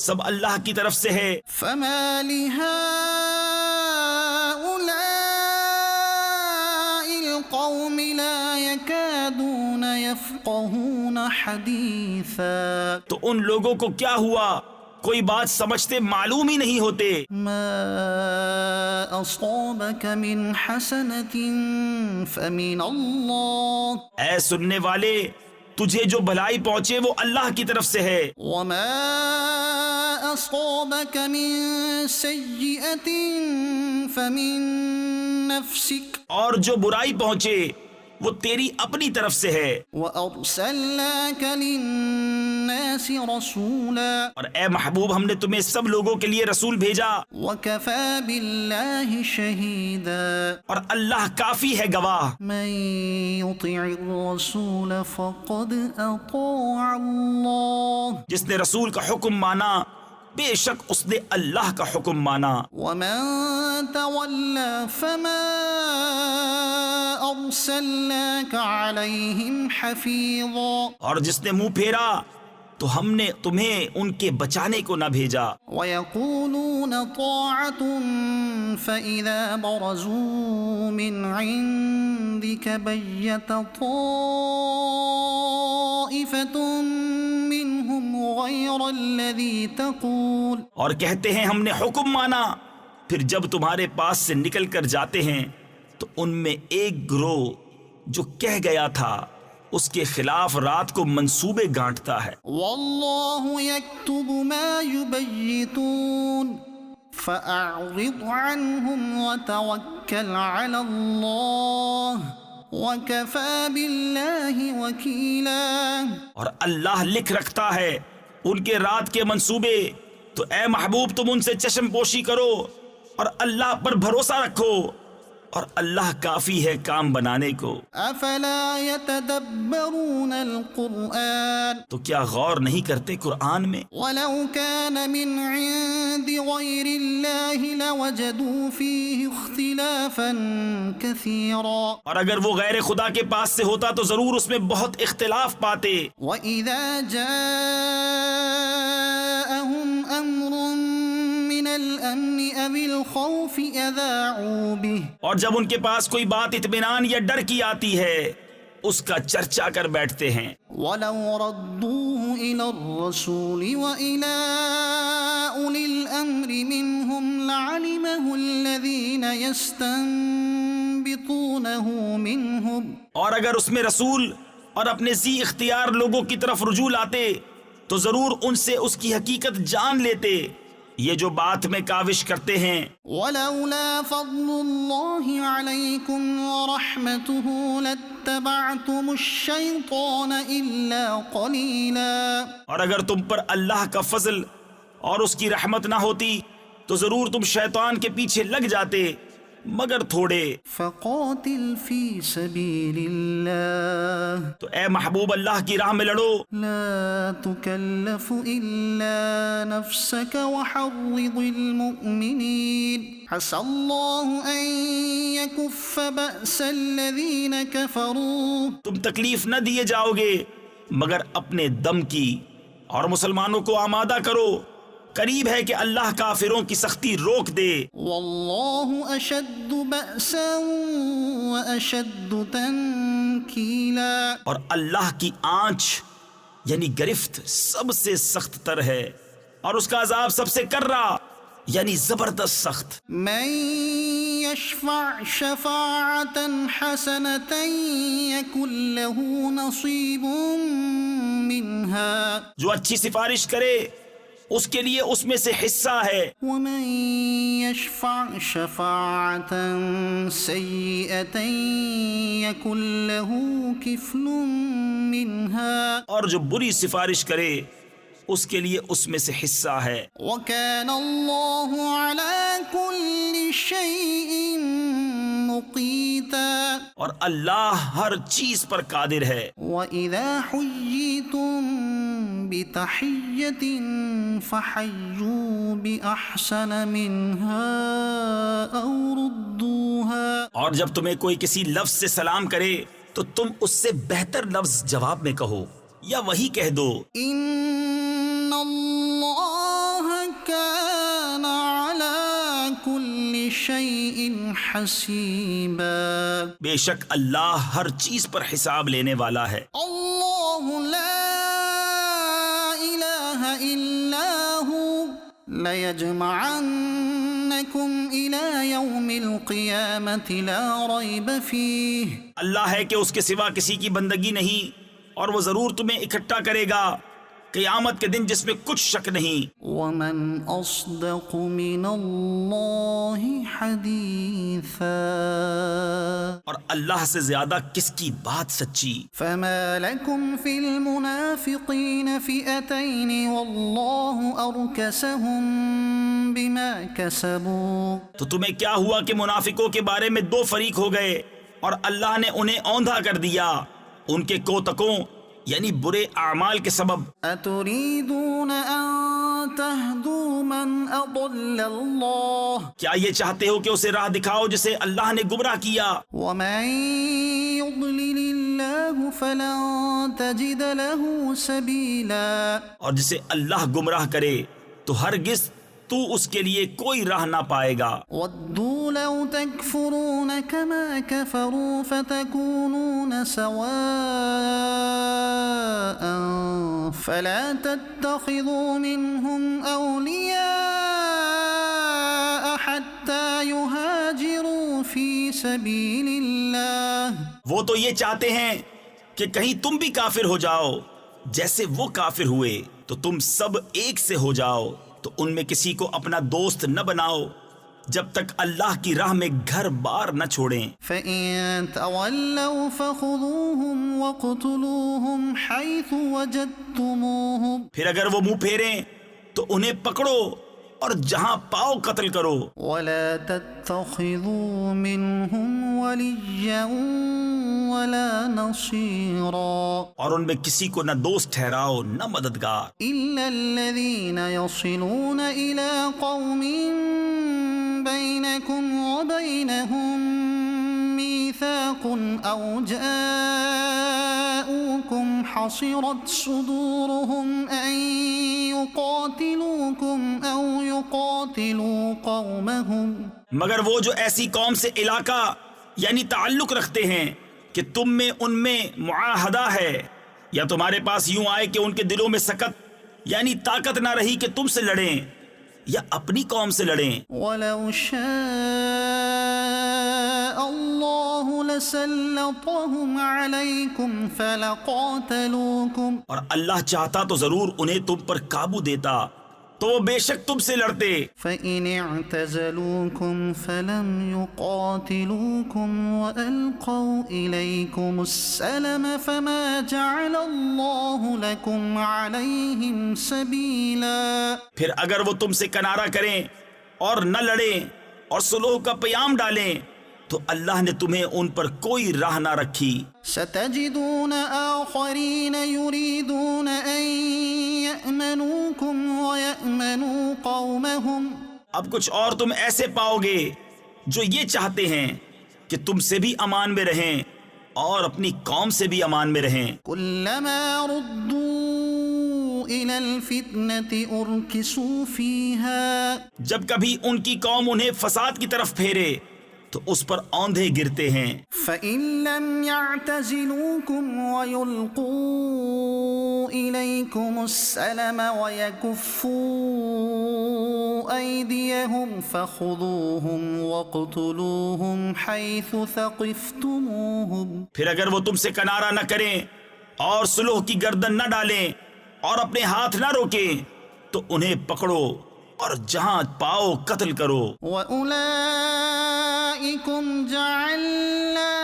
سب اللہ کی طرف سے ہے. فَمَا لِهَٰؤُلَاءِ الْقَوْمِ لَا يَكَادُونَ يَفْقَهُونَ حَدِيثًا. تو ان لوگوں کو کیا ہوا کوئی بات سمجھتے معلوم ہی نہیں ہوتے. مَا أَصَابَكَ مِنْ حَسَنَةٍ فَمِنَ اللَّهِ اے سننے والے تجھے جو بھلائی پہنچے وہ اللہ کی طرف سے ہے. وَمَا أَصَابَكَ مِنْ سَيِّئَةٍ فَمِنْ نَفْسِكَ اور جو برائی پہنچے وہ تیری اپنی طرف سے ہے. وَأَرْسَلْنَاكَ لِلنَّاسِ رَسُولًا اور اے محبوب ہم نے تمہیں سب لوگوں کے لیے رسول بھیجا وَكَفَى بِاللَّهِ شَهِيدًا. اور اللہ کافی ہے گواہ. مَن يُطِعِ الرَّسُولَ فَقَدْ أَطَاعَ اللَّهَ جس نے رسول کا حکم مانا بے شک اس نے اللہ کا حکم مانا. وَمَن تَوَلَّى فَمَا أَرْسَلْنَاكَ عَلَيْهِمْ حَفِيظًا. اور جس نے منہ پھیرا تو ہم نے تمہیں ان کے بچانے کو نہ بھیجا. وَيَقُولُونَ طَاعَةٌ فَإِذَا بَرَزُوا مِنْ عِنْدِكَ بَيَّتَ طَائِفَةٌ مِّنْهُمْ غَيْرَ الَّذِي تَقُولُ. اور کہتے ہیں ہم نے حکم مانا پھر جب تمہارے پاس سے نکل کر جاتے ہیں تو ان میں ایک گروہ جو کہہ گیا تھا اس کے خلاف رات کو منصوبے گانٹتا ہے. وَاللَّهُ يَكْتُبُ مَا يُبَيِّتُونَ فَأَعْرِضْ عَنْهُمْ وَتَوَكَّلْ عَلَى اللَّهِ وَكَفَى بِاللَّهِ وَكِيلًا. اور اللہ لکھ رکھتا ہے ان کے رات کے منصوبے تو اے محبوب تم ان سے چشم پوشی کرو اور اللہ پر بھروسہ رکھو اور اللہ کافی ہے کام بنانے کو. أَفَلَا يَتَدَبَّرُونَ الْقُرْآنَ تو کیا غور نہیں کرتے قرآن میں؟ وَلَوْ كَانَ مِنْ عِنْدِ غَيْرِ اللَّهِ لَوَجَدُوا فِيهِ اخْتِلَافًا كَثِيرًا. اور اگر وہ غیر خدا کے پاس سے ہوتا تو ضرور اس میں بہت اختلاف پاتے. وَإِذَا جَاءَهُمْ أَمْرٌ مِّنَ الْأَمْنِ أَوِ الْخَوْفِ أَذَاعُوا بِهِ. اور جب ان کے پاس کوئی بات اطمینان یا ڈر کی آتی ہے اس کا چرچا کر بیٹھتے ہیں. وَلَوْ رَدُّوهُ إِلَى الرَّسُولِ وَإِلَى أُولِي الْأَمْرِ مِنْهُمْ لَعَلِمَهُ الَّذِينَ يَسْتَنبِطُونَهُ مِنْهُمْ. اور اگر اس میں رسول اور اپنے ذی اختیار لوگوں کی طرف رجوع لاتے تو ضرور ان سے اس کی حقیقت جان لیتے یہ جو بات میں کاوش کرتے ہیں، ولولا فضل الله عليكم ورحمته لاتبعتم الشيطان إلا قليلا. اور اگر تم پر اللہ کا فضل اور اس کی رحمت نہ ہوتی تو ضرور تم شیطان کے پیچھے لگ جاتے مگر تھوڑے. فقاتل في سبيل الله تو اے محبوب اللہ کی راہ میں لڑو، لا تكلف إلا نفسك وحرض المؤمنين عسى الله أن يكف بأس الذين كفروا. تم تکلیف نہ دیے جاؤ گے مگر اپنے دم کی، اور مسلمانوں کو آمادہ کرو، قریب ہے کہ اللہ کافروں کی سختی روک دے. والله أشد بأسا وأشد تنكيلا. اور اللہ کی آنچ یعنی گرفت سب سے سخت تر ہے، اور اس کا عذاب سب سے کرا یعنی زبردست سخت. من يشفع شفاعة حسنة يكن له نصيب منها جو اچھی سفارش کرے اس کے لیے اس میں سے حصہ ہے، ومن يشفع شفاعة سيئة يكن له كفل منها اور جو بری سفارش کرے اس کے لیے اس میں سے حصہ ہے. وكان الله على كل شيء مقيتا. اور اللہ ہر چیز پر قادر ہے. وإذا حييتم بتحية فحيوا بأحسن منها أو ردوها. اور جب تمہیں کوئی کسی لفظ سے سلام کرے تو تم اس سے بہتر لفظ جواب میں کہو یا وہی کہہ دو. إن الله كان على كل شيء حسيبا. بے شک اللہ ہر چیز پر حساب لینے والا ہے. الله لا إله إلا هو ليجمعنكم إلى يوم القيامة لا ريب فيه. اللہ ہے کہ اس کے سوا کسی کی بندگی نہیں، اور وہ ضرور تمہیں اکٹھا کرے گا قیامت کے دن جس میں کچھ شک نہیں. ومن أصدق من الله حديثا. اور اللہ سے زیادہ کس کی بات سچی. فما لكم في المنافقين فئتين والله أركسهم بما كسبوا. تو تمہیں کیا ہوا کہ منافقوں کے بارے میں دو فریق ہو گئے اور اللہ نے انہیں اوندھا کر دیا ان کے کوتکوں یعنی برے اعمال کے سبب. أتريدون أن تهدوا من أضل الله کیا یہ چاہتے ہو کہ اسے راہ دکھاؤ جسے اللہ نے گمراہ کیا؟ ومن يضلل الله فلن تجد له سبيلا. اور جسے اللہ گمراہ کرے تو ہرگز تو اس کے لیے کوئی راہ نہ پائے گا. ودوا لو تكفرون كما كفروا فتكونون سواء فلا تتخذوا منهم أولياء حتى يهاجروا في سبيل الله. وہ تو یہ چاہتے ہیں کہ کہیں تم بھی کافر ہو جاؤ جیسے وہ کافر ہوئے تو تم سب ایک سے ہو جاؤ. تو ان میں کسی کو اپنا دوست نہ بناؤ جب تک اللہ کی راہ میں گھر بار نہ چھوڑیں. فإن تولوا فخذوهم وقتلوهم حيث وجدتموهم. پھر اگر وہ منہ پھیریں تو انہیں پکڑو اور جہاں پاؤ قتل کرو. ولا تتخذوا منهم وليا ولا نصيرا. اور ان میں کسی کو نہ دوست ٹھہراؤ نہ مددگار. إلا الذين يصلون إلى قوم بينكم وبينهم ميثاق أو جاءوكم حصرت صدورهم أن يقاتلوكم أو يقاتلوا قومهم. مگر وہ جو ایسی قوم سے علاقہ یعنی تعلق رکھتے ہیں کہ تم میں ان میں معاہدہ ہے، یا تمہارے پاس یوں آئے کہ ان کے دلوں میں سکت یعنی طاقت نہ رہی کہ تم سے لڑیں یا اپنی قوم سے لڑیں. وَلَوْ شَاءَ اللَّهُ لَسَلَّطَهُمْ عَلَيْكُمْ فَلَقَاتَلُوكُمْ. اور اللہ چاہتا تو ضرور انہیں تم پر قابو دیتا تو وہ بے شک تم سے لڑتے. فإن اعتزلوكم فلم يقاتلوكم وألقوا إليكم السلم فما جعل الله لكم عليهم سبيلا. پھر اگر وہ تم سے کنارہ کریں اور نہ لڑیں اور صلح کا پیام ڈالیں تو اللہ نے تمہیں ان پر کوئی راہ نہ رکھی. ستجدون آخرين يريدون أن يأمنوكم ويأمنوا قومهم. اب کچھ اور تم ایسے پاؤ گے جو یہ چاہتے ہیں کہ تم سے بھی امان میں رہیں اور اپنی قوم سے بھی امان میں رہیں. كلما ردوا إلى الفتنة أركسوا فيها. جب کبھی ان کی قوم انہیں فساد کی طرف پھیرے تو اس پر اوندھے گرتے ہیں. فَإِن لَّمْ يَعْتَزِلُوكُمْ وَيُلْقُوا إِلَيْكُمُ السَّلَمَ وَيَكُفُّوا أَيْدِيَهُمْ فَخُذُوهُمْ وَاقْتُلُوهُمْ حَيْثُ ثَقِفْتُمُوهُمْ. پھر اگر وہ تم سے کنارہ نہ کریں اور صلح کی گردن نہ ڈالیں اور اپنے ہاتھ نہ روکیں تو انہیں پکڑو اور جہاں پاؤ قتل کرو. وَأُولَئِكُمْ جَعَلْنَا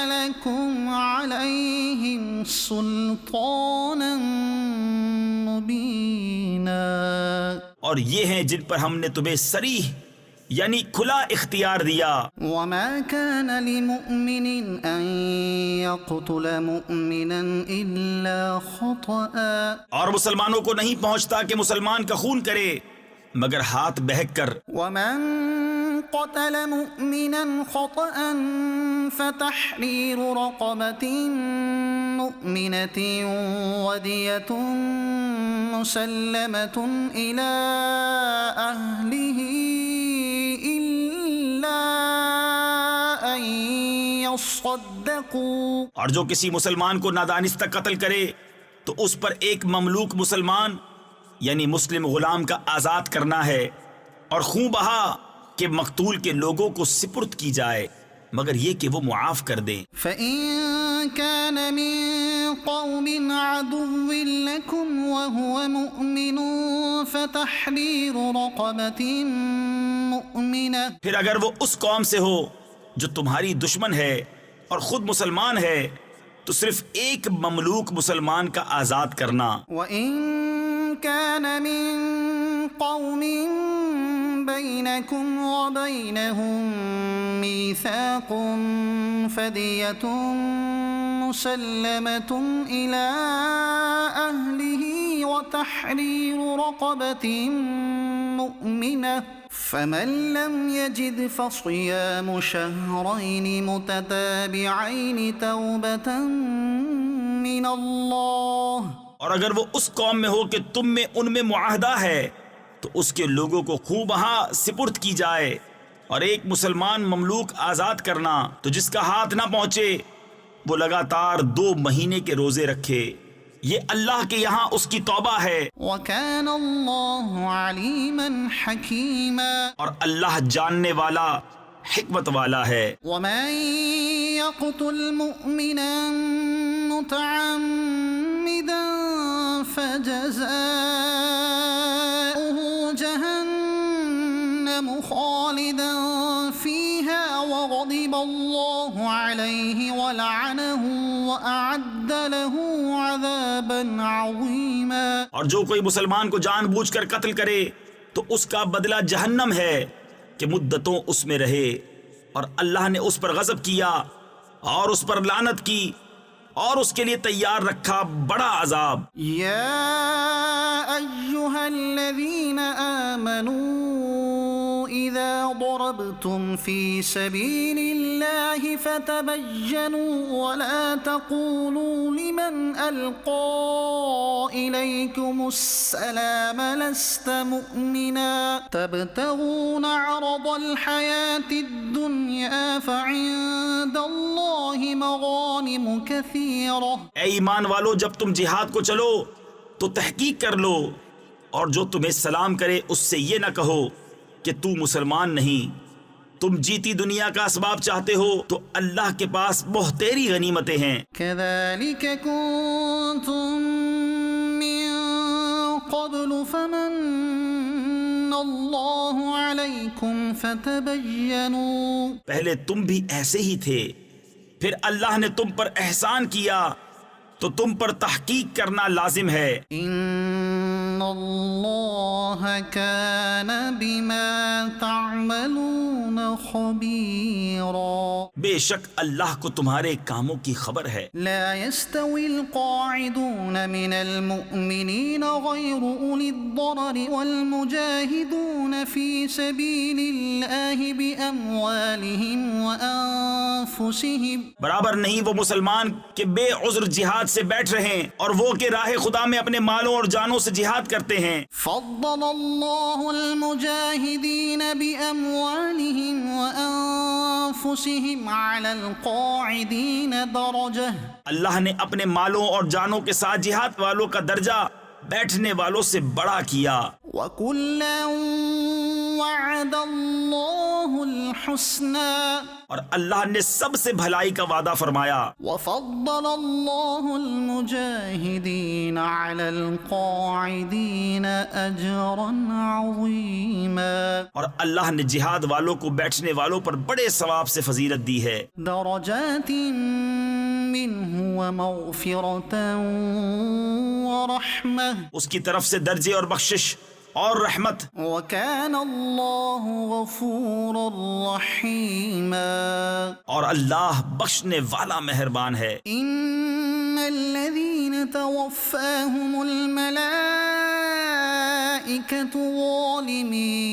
لَكُمْ عَلَيْهِمْ سُلْطَانًا مُبِينًا. اور یہ ہیں جن پر ہم نے تمہیں صریح یعنی کھلا اختیار دیا. وَمَا كَانَ لِمُؤْمِنٍ أَن يَقْتُلَ مُؤْمِنًا إِلَّا خَطَأً. اور مسلمانوں کو نہیں پہنچتا کہ مسلمان کا خون کرے مگر ہاتھ بہک کر. وَمَن قَتَلَ مُؤْمِنًا خَطَأً فَتَحْرِيرُ رَقَبَةٍ مُؤْمِنَةٍ وَدِيَةٌ مُسَلَّمَةٌ إِلَى أَهْلِهِ إِلَّا أَن يَصَّدَّقُوا. اور جو کسی مسلمان کو نادانستہ قتل کرے تو اس پر ایک مملوک مسلمان یعنی مسلم غلام کا آزاد کرنا ہے اور خون بہا کہ مقتول کے لوگوں کو سپرد کی جائے مگر یہ کہ وہ معاف کر دیں. فَإِن كَانَ مِن قَوْمٍ عَدُوٍّ لَكُمْ وَهُوَ مُؤْمِنٌ فَتَحْرِيرُ رَقَبَةٍ مُؤْمِنَةٍ. پھر اگر وہ اس قوم سے ہو جو تمہاری دشمن ہے اور خود مسلمان ہے تو صرف ایک مملوک مسلمان کا آزاد کرنا. وَإِن كَانَ مِن قَوْمٍ بَيْنَكُمْ وَبَيْنَهُم مِّيثَاقٌ فَدِيَةٌ مُّسَلَّمَةٌ إِلَى أَهْلِهِ وَتَحْرِيرُ رَقَبَةٍ مُّؤْمِنَةٍ. فَمَن لَّمْ يَجِدْ فَصِيَامُ شَهْرَيْنِ مُتَتَابِعَيْنِ تَوْبَةً مِّنَ اللَّهِ. اور اگر وہ اس قوم میں ہو کہ تم میں ان میں معاہدہ ہے تو اس کے لوگوں کو خوں بہا سپرد کی جائے اور ایک مسلمان مملوک آزاد کرنا تو جس کا ہاتھ نہ پہنچے وہ لگاتار 2 مہینے کے روزے رکھے. یہ اللہ کے یہاں اس کی توبہ ہے. وَكَانَ اللَّهُ عَلِيمًا حَكِيمًا. اور اللہ جاننے والا حکمت والا ہے. وَمَن يَقْتُلْ مُؤْمِنًا مُتَعَمِّدًا فَجَزَاؤُهُ جَهَنَّمُ خَالِدًا فِيهَا وَغَضِبَ اللَّهُ عَلَيْهِ وَلَعَنَهُ وَأَعَدَّ لَهُ عَذَابًا عَظِيمًا. اور جو کوئی مسلمان کو جان بوجھ کر قتل کرے تو اس کا بدلہ جہنم ہے کہ مدتوں اس میں رہے اور اللہ نے اس پر غضب کیا اور اس پر لعنت کی اور اس کے لیے تیار رکھا بڑا عذاب. یا ایہا الذین آمنوا اذا ضربتم فی سبیل اللہ فتبینوا ولا تقولوا لمن القى الیکم السلام لست مؤمنا تبتغون عرض الحیاة الدنیا فعند اللہ مغانم کثیر. اے ایمان والو جب تم جہاد کو چلو تو تحقیق کر لو اور جو تمہیں سلام کرے اس سے یہ نہ کہو کہ تو مسلمان نہیں. تم جیتی دنیا کا اسباب چاہتے ہو تو اللہ کے پاس بہتری غنیمتیں ہیں. كذلك كنتم من قبل فمن اللہ علیکم فتبینوا، پہلے تم بھی ایسے ہی تھے، پھر اللہ نے تم پر احسان کیا تو تم پر تحقیق کرنا لازم ہے۔ ان اللہ کان بما تعملون خبیرا، بے شک اللہ کو تمہارے کاموں کی خبر ہے۔ لا يستوي القاعدون من المؤمنين غير أولي الضرر والمجاهدون في سبيل الله بأموالهم وأنفسهم، برابر نہیں وہ مسلمان کہ بے عذر جہاد سے بیٹھ رہے ہیں اور وہ کہ راہ خدا میں اپنے مالوں اور جانوں سے جہاد کرتے ہیں۔ فضل الله المجاهدين بأموالهم وأنفسهم على القاعدين درجة، اللہ نے اپنے مالوں اور جانوں کے ساتھ جہاد والوں کا درجہ بیٹھنے والوں سے بڑا کیا۔ وَكُلًّا وَعَدَ اللَّهُ الْحُسْنَى، اور اللہ نے سب سے بھلائی کا وعدہ فرمایا۔ وَفَضَّلَ اللَّهُ الْمُجَاهِدِينَ عَلَى الْقَاعِدِينَ أَجْرًا عَظِيمًا، اور اللہ نے جہاد والوں کو بیٹھنے والوں پر بڑے ثواب سے فضیلت دی ہے۔ درجات منه ومغفرة ورحمة، اس کی طرف سے درجے اور بخشش اور رحمت۔ وكان الله غفورا رحيما، اور اللہ بخشنے والا مہربان ہے۔ ان الذين توفاهم الملائكة ظالمي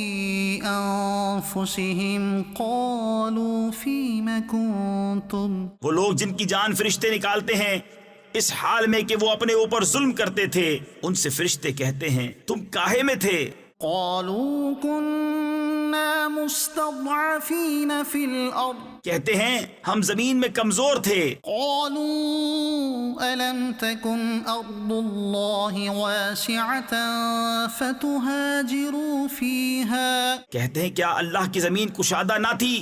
انفسهم قالوا فيم كنتم، وہ لوگ جن کی جان فرشتے نکالتے ہیں اس حال میں کہ وہ اپنے اوپر ظلم کرتے تھے، ان سے فرشتے کہتے ہیں تم کاہے میں تھے؟ قالوا كنا مستضعفين في الارض، کہتے ہیں ہم زمین میں کمزور تھے۔ قالوا ألم تكن أرض الله واسعة فتهاجروا فيها، کہتے ہیں کیا اللہ کی زمین کشادہ نہ تھی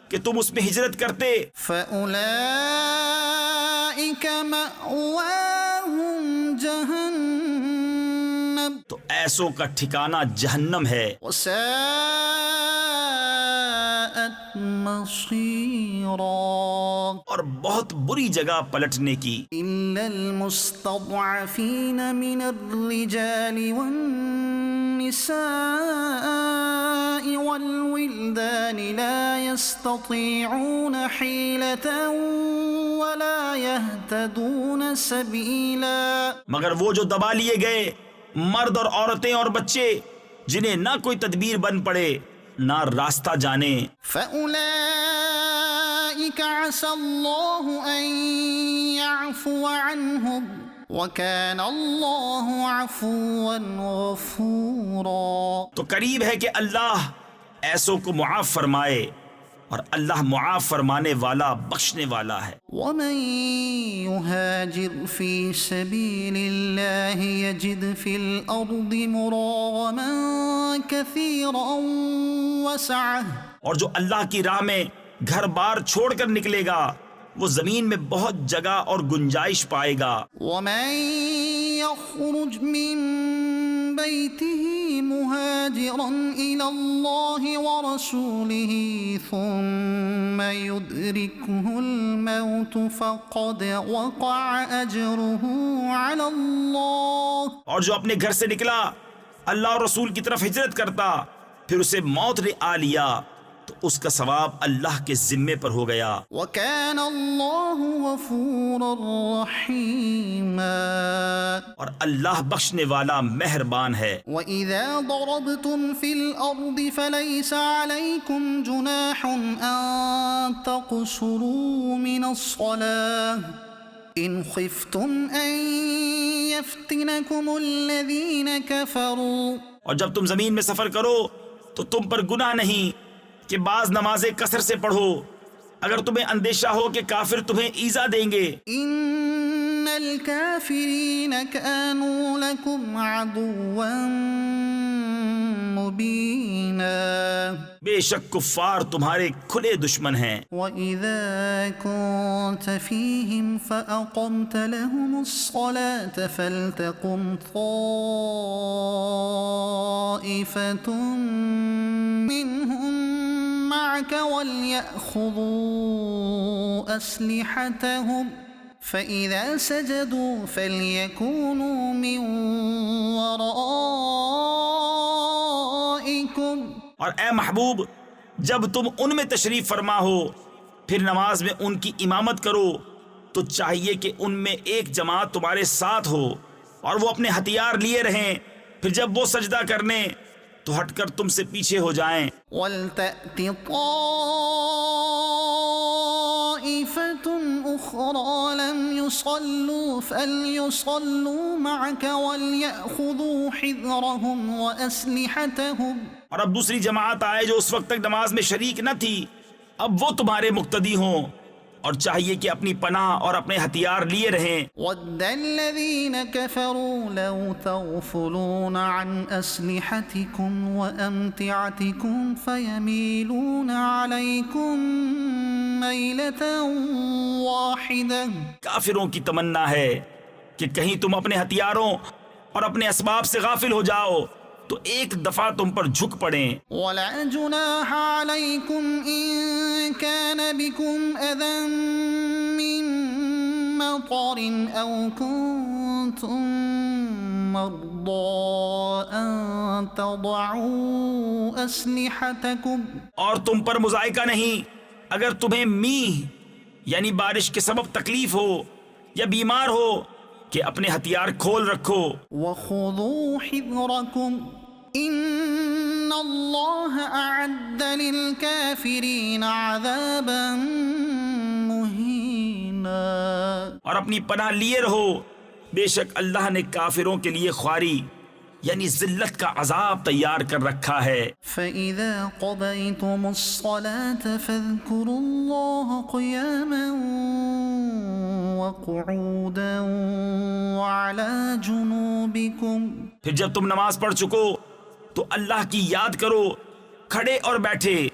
کہ تم اس میں ہجرت کرتے؟ فأولئك مأواهم جهنم، تو ایسوں کا ٹھکانہ جہنم ہے، وساءت مصيرا، اور بہت بری جگہ پلٹنے کی۔ إلا المستضعفين من الرجال والنساء والولدان لا يستطيعون حيلة ولا يهتدون سبيلا، مگر وہ جو دبا لیے گئے مرد اور عورتیں اور بچے جنہیں نہ کوئی تدبیر بن پڑے نہ راستہ جانے۔ فأولئك عسى الله أن يعفو عنهم وكان الله عفوا غفورا، تو قریب ہے کہ اللہ ایسوں کو معاف فرمائے، اور اللہ معاف فرمانے والا بخشنے والا ہے۔ ومن يهاجر في سبيل الله يجد في الأرض مراغما كثيرا وسعة، اور جو اللہ کی راہ میں گھر بار چھوڑ کر نکلے گا وہ زمین میں بہت جگہ اور گنجائش پائے گا۔ ومن يخرج من بيته مهاجرا إلى الله ورسوله ثم يدركه الموت فقد وقع أجره على الله، اور جو اپنے گھر سے نکلا اللہ اور رسول کی طرف ہجرت کرتا پھر اسے موت نے آ لیا تو اس کا ثواب اللہ کے ذمے پر ہو گیا۔ وكان الله غفورا رحيما، اور اللہ بخشنے والا مہربان ہے۔ وإذا ضربتم في الأرض فليس عليكم جناح أن تقصروا من الصلاة إن خفتم أن يفتنكم الذين كفروا، اور جب تم زمین میں سفر کرو تو تم پر گناہ نہیں کہ بعض نمازیں کثر سے پڑھو اگر تمہیں اندیشہ ہو کہ کافر تمہیں ایذا دیں گے۔ إن الكافرين كانوا لكم عدوا مبينا، بے شک کفار تمہارے کھلے دشمن ہیں۔ وَإِذَا كُنْتَ فِيهِمْ فَأَقَمْتَ لَهُمُ الصَّلَاةَ فَلْتَقُمْ طَائِفَةٌ مِّنْهُمْ مَعَكَ وَلْيَأْخُذُوا أَسْلِحَتَهُمْ فَإِذَا سَجَدُوا فَلْيَكُونُوا مِنْ وَرَائِكُمْ۔ اور اے محبوب جب تم ان میں تشریف فرما ہو پھر نماز میں ان کی امامت کرو تو چاہیے کہ ان میں ایک جماعت تمہارے ساتھ ہو اور وہ اپنے ہتھیار لیے رہیں، پھر جب وہ سجدہ کرنے تو ہٹ کر تم سے پیچھے ہو جائیں۔ وَلْتَأْتِ طَائِفَةٌ أُخْرَىٰ لَمْ يُصَلُّوا فَلْيُصَلُّوا مَعَكَ وَلْيَأْخُذُوا حِذْرَهُمْ وَأَسْلِحَتَهُمْ۔ اور اب دوسری جماعت آئے جو اس وقت تک نماز میں شریک نہ تھی، اب وہ تمہارے مقتدی ہوں اور چاہیے کہ اپنی پناہ اور اپنے ہتھیار لیے رہیں۔ وَدَّ الَّذِينَ كَفَرُوا لَوْ تَغْفُلُونَ عَنْ أَسْلِحَتِكُمْ وَأَمْتِعَتِكُمْ فَيَمِيلُونَ عَلَيْكُمْ مَيْلَةً وَاحِدَةً۔ کافروں کی تمنا ہے کہ کہیں تم اپنے ہتھیاروں اور اپنے اسباب سے غافل ہو جاؤ تو ایک دفعہ تم پر جھک پڑیں۔ وَلَا جُنَاحَ عَلَيْكُمْ إِن كَانَ بِكُمْ أَذًى مِّن مَّطَرٍ أَوْ كُنتُم مَّرْضَىٰ أَن تَضَعُوا أَسْلِحَتَكُمْ۔ اور تم پر مضائقہ نہیں اگر تمہیں میہ یعنی بارش کے سبب تکلیف ہو یا بیمار ہو کہ اپنے ہتھیار کھول رکھو۔ وَخُذُوا حِذْرَكُمْ إِنَّ اللَّهَ أَعَدَّ لِلْكَافِرِينَ عَذَابًا مُهِينًا۔ اور اپنی پناہ لیے رہو، بے شک اللہ نے کافروں کے لیے خواری یعنی ذلت کا عذاب تیار کر رکھا ہے۔ فَإِذَا قَضَيْتُمُ الصَّلَاةَ فَاذْكُرُوا اللَّهَ قِيَامًا وَقُعُودًا وَعَلَى جُنُوبِكُمْ۔ پھر جب تم نماز پڑھ چکو تو اللہ کی یاد کرو کھڑے اور بیٹھے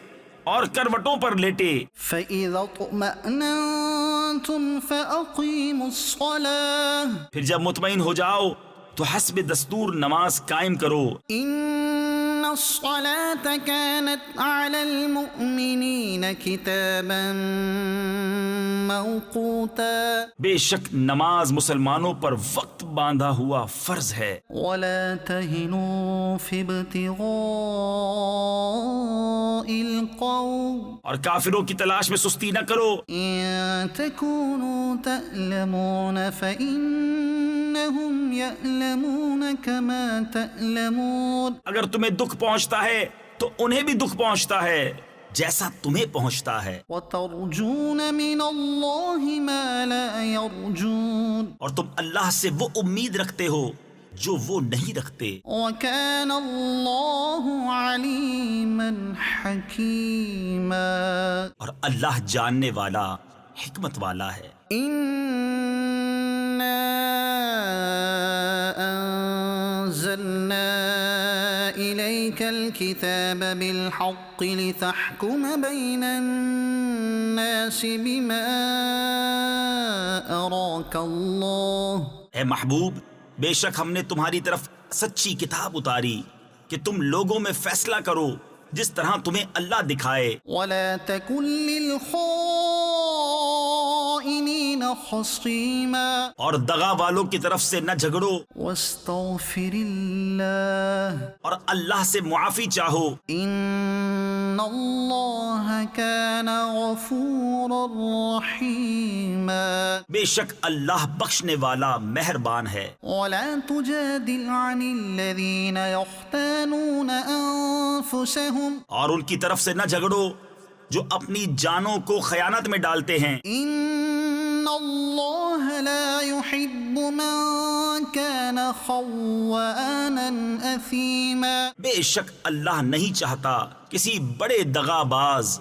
اور کروٹوں پر لیٹے۔ فَإِذَا اطْمَأْنَنْتُمْ فَأَقِيمُوا الصَّلَاةَ۔ پھر جب مطمئن ہو جاؤ تو حسب دستور نماز قائم کرو۔ إِنَّ الصَّلَاةَ كَانَتْ عَلَى الْمُؤْمِنِينَ كِتَابًا مَّوْقُوتًا۔ بے شک نماز مسلمانوں پر وقت باندھا ہوا فرض ہے۔ وَلَا تَهِنُوا فِي ابْتِغَاءِ الْقَوْمِ اور کافروں کی تلاش میں سستی نہ کرو۔ إِن تَكُونُوا تَأْلَمُونَ فَإِنَّهُمْ يَأْلَمُونَ كَمَا تَأْلَمُونَ۔ اگر تمہیں دکھ پہنچتا ہے تو انہیں بھی دکھ پہنچتا ہے جیسا تمہیں پہنچتا ہے۔ وَتَرْجُونَ مِنَ اللَّهِ مَا لَا يَرْجُونَ۔ اور تم اللہ سے وہ امید رکھتے ہو جو وہ نہیں رکھتے۔ وَكَانَ اللَّهُ عَلِيمًا حَكِيمًا۔ اور اللہ جاننے والا حکمت والا ہے۔ إِنَّا أَنزَلْنَا إِلَيْكَ الْكِتَابَ بِالْحَقِّ لِتَحْكُمَ بَيْنَ النَّاسِ بِمَا أَرَاكَ اللَّهُ۔ اے محبوب بے شک ہم نے تمہاری طرف سچی کتاب اتاری کہ تم لوگوں میں فیصلہ کرو جس طرح تمہیں اللہ دکھائے۔ وَلَا تَكُن لِّلْخَائِنِينَ خَصِيمًا۔ اور دغا والوں کی طرف سے نہ جھگڑو وَاسْتَغْفِرِ اللَّهَ اور اللہ سے معافی چاہو۔ إِنَّ اللَّهَ كَانَ غَفُورًا رَّحِيمًا۔ بے شک اللہ بخشنے والا مہربان ہے۔ وَلَا تُجَادِلْ عَنِ الَّذِينَ يَخْتَانُونَ أَنفُسَهُمْ۔ اور ان کی طرف سے نہ جھگڑو جو اپنی جانوں کو خیانت میں ڈالتے ہیں۔ إِنَّ اللَّهَ لَا يُحِبُّ مَن كَانَ خَوَّانًا أَثِيمًا۔ بے شک اللہ نہیں چاہتا کسی بڑے دغا باز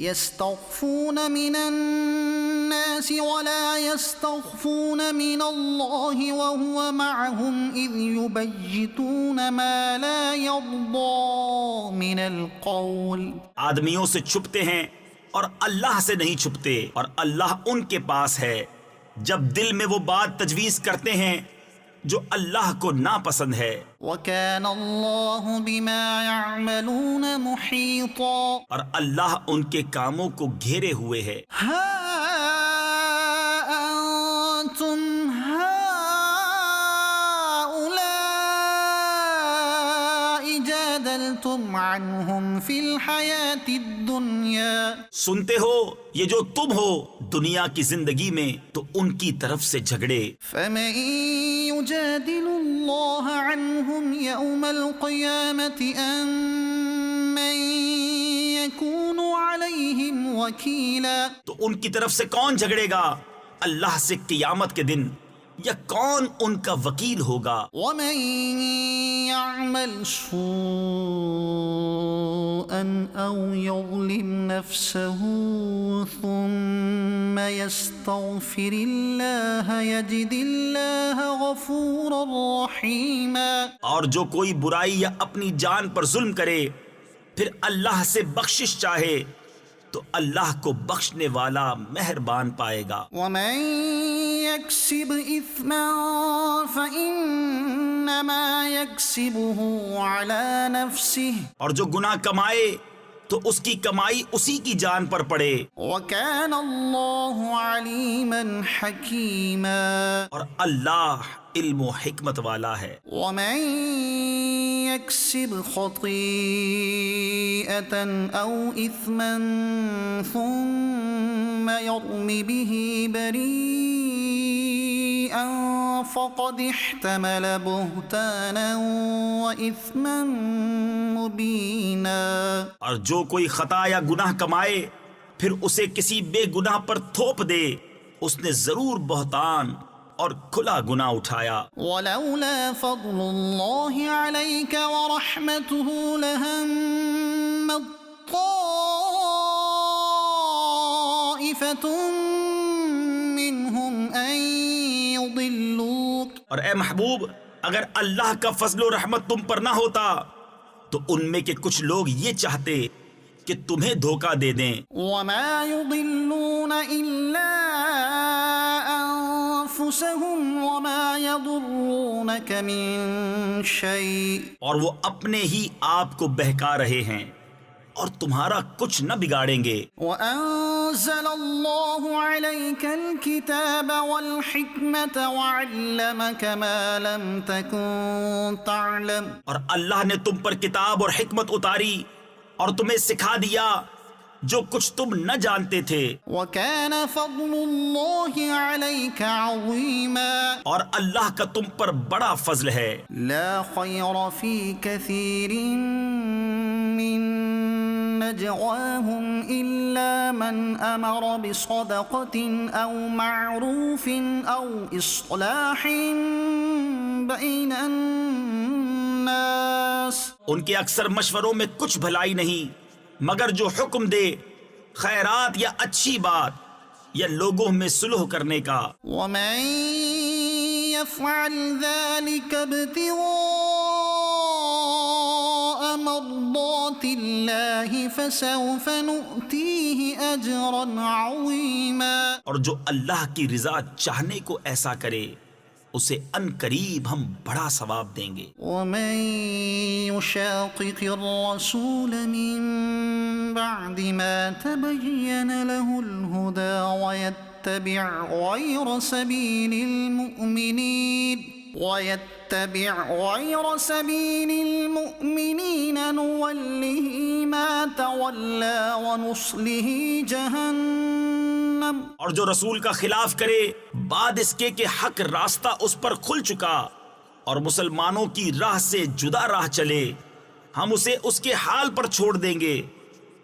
يستخفون من الناس ولا يستخفون من الله وهو معهم إذ يبيتون ما لا يرضى من القول. آدمیوں سے چھپتے ہیں اور اللہ سے نہیں چھپتے، اور اللہ ان کے پاس ہے جب دل میں وہ بات تجویز کرتے ہیں جو اللہ کو ناپسند ہے۔ وَكَانَ اللَّهُ بِمَا يَعْمَلُونَ مُحِيطًا. اور اللہ ان کے کاموں کو گھیرے ہوئے ہے۔ ہا انتم هؤلاء جادلتم عنهم في الحياة الدنيا. سنتے ہو یہ جو تم ہو دنیا کی زندگی میں تو ان کی طرف سے جھگڑے، فمن يجادل الله عنهم يوم القيامة أم من يكون عليهم وكيلا. تو ان کی طرف سے کون جھگڑے گا اللہ سے قیامت کے دن، یا کون ان کا وکیل ہوگا؟ ومن يعمل سوءا أو يظلم نفسه ثم يستغفر الله يجد الله غفورا رحيما. اور جو کوئی برائی یا اپنی جان پر ظلم کرے پھر اللہ سے بخشش چاہے تو اللہ کو بخشنے والا مہربان پائے گا۔ ومن يكسب إثما فإنما يكسبه على نفسه. اور جو گناہ کمائے تو اس کی کمائی اسی کی جان پر پڑے، وكان الله عليما حكيما. اور اللہ علم و حکمت والا ہے۔ ومن يكسب خطيئة أو إثما ثم يرم به بريئا فقد احتمل بهتانا وإثما مبينا. اور جو کوئی خطا یا گناہ کمائے پھر اسے کسی بے گناہ پر تھوپ دے اس نے ضرور بہتان اور کھلا گناہ اٹھایا۔ ولولا فضل الله عليك ورحمته لهم طائفة منهم أن يضلوك. اور اے محبوب اگر اللہ کا فضل و رحمت تم پر نہ ہوتا تو ان میں کے کچھ لوگ یہ چاہتے کہ تمہیں دھوکہ دے دیں۔ وما يضلون إلا أنفسهم وما يضرونك من شيء. اور وہ اپنے ہی آپ کو بہکا رہے ہیں اور تمہارا کچھ نہ بگاڑیں گے۔ وأنزل الله عليك الكتاب والحكمة وعلمك ما لم تكن تعلم. اور اللہ نے تم پر کتاب اور حکمت اتاری اور تمہیں سکھا دیا جو کچھ تم نہ جانتے تھے، وكان فضل الله عليك عظيما. اور اللہ کا تم پر بڑا فضل ہے۔ لا خير في كثير من نجواهم إلا من أمر بصدقة أو معروف أو إصلاح بين الناس. ان کے اکثر مشوروں میں کچھ بھلائی نہیں مگر جو حکم دے خیرات یا اچھی بات یا لوگوں میں صلح کرنے کا۔ ومن يفعل ذلك ابتغاء مرضات الله فسوف نؤتيه أجرا عظيما. اور جو اللہ کی رضا چاہنے کو ایسا کرے اسے ان قریب ہم بڑا ثواب دیں گے۔ ومن يشاقق الرسول من بعد ما تبين له الهدى ويتبع غير سبيل المؤمنين نوله ما تولى ونصله جهنم. اور جو رسول کا خلاف کرے بعد اس کے کہ حق راستہ اس پر کھل چکا اور مسلمانوں کی راہ سے جدا راہ چلے ہم اسے اس کے حال پر چھوڑ دیں گے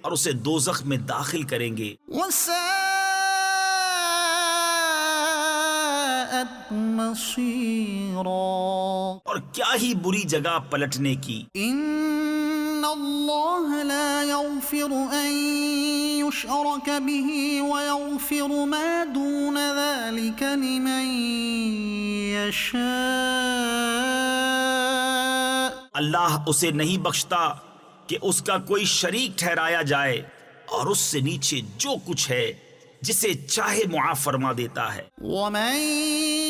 اور اسے دوزخ میں داخل کریں گے۔ وساءت مصيرا. اور کیا ہی بری جگہ پلٹنے کی۔ ان الله لا يغفر أن يشرك به ويغفر ما دون ذلك لمن يشاء. اللہ اسے نہیں بخشتا کہ اس کا کوئی شریک ٹھہرایا جائے، اور اس سے نیچے جو کچھ ہے جسے چاہے معاف فرما دیتا ہے. ومن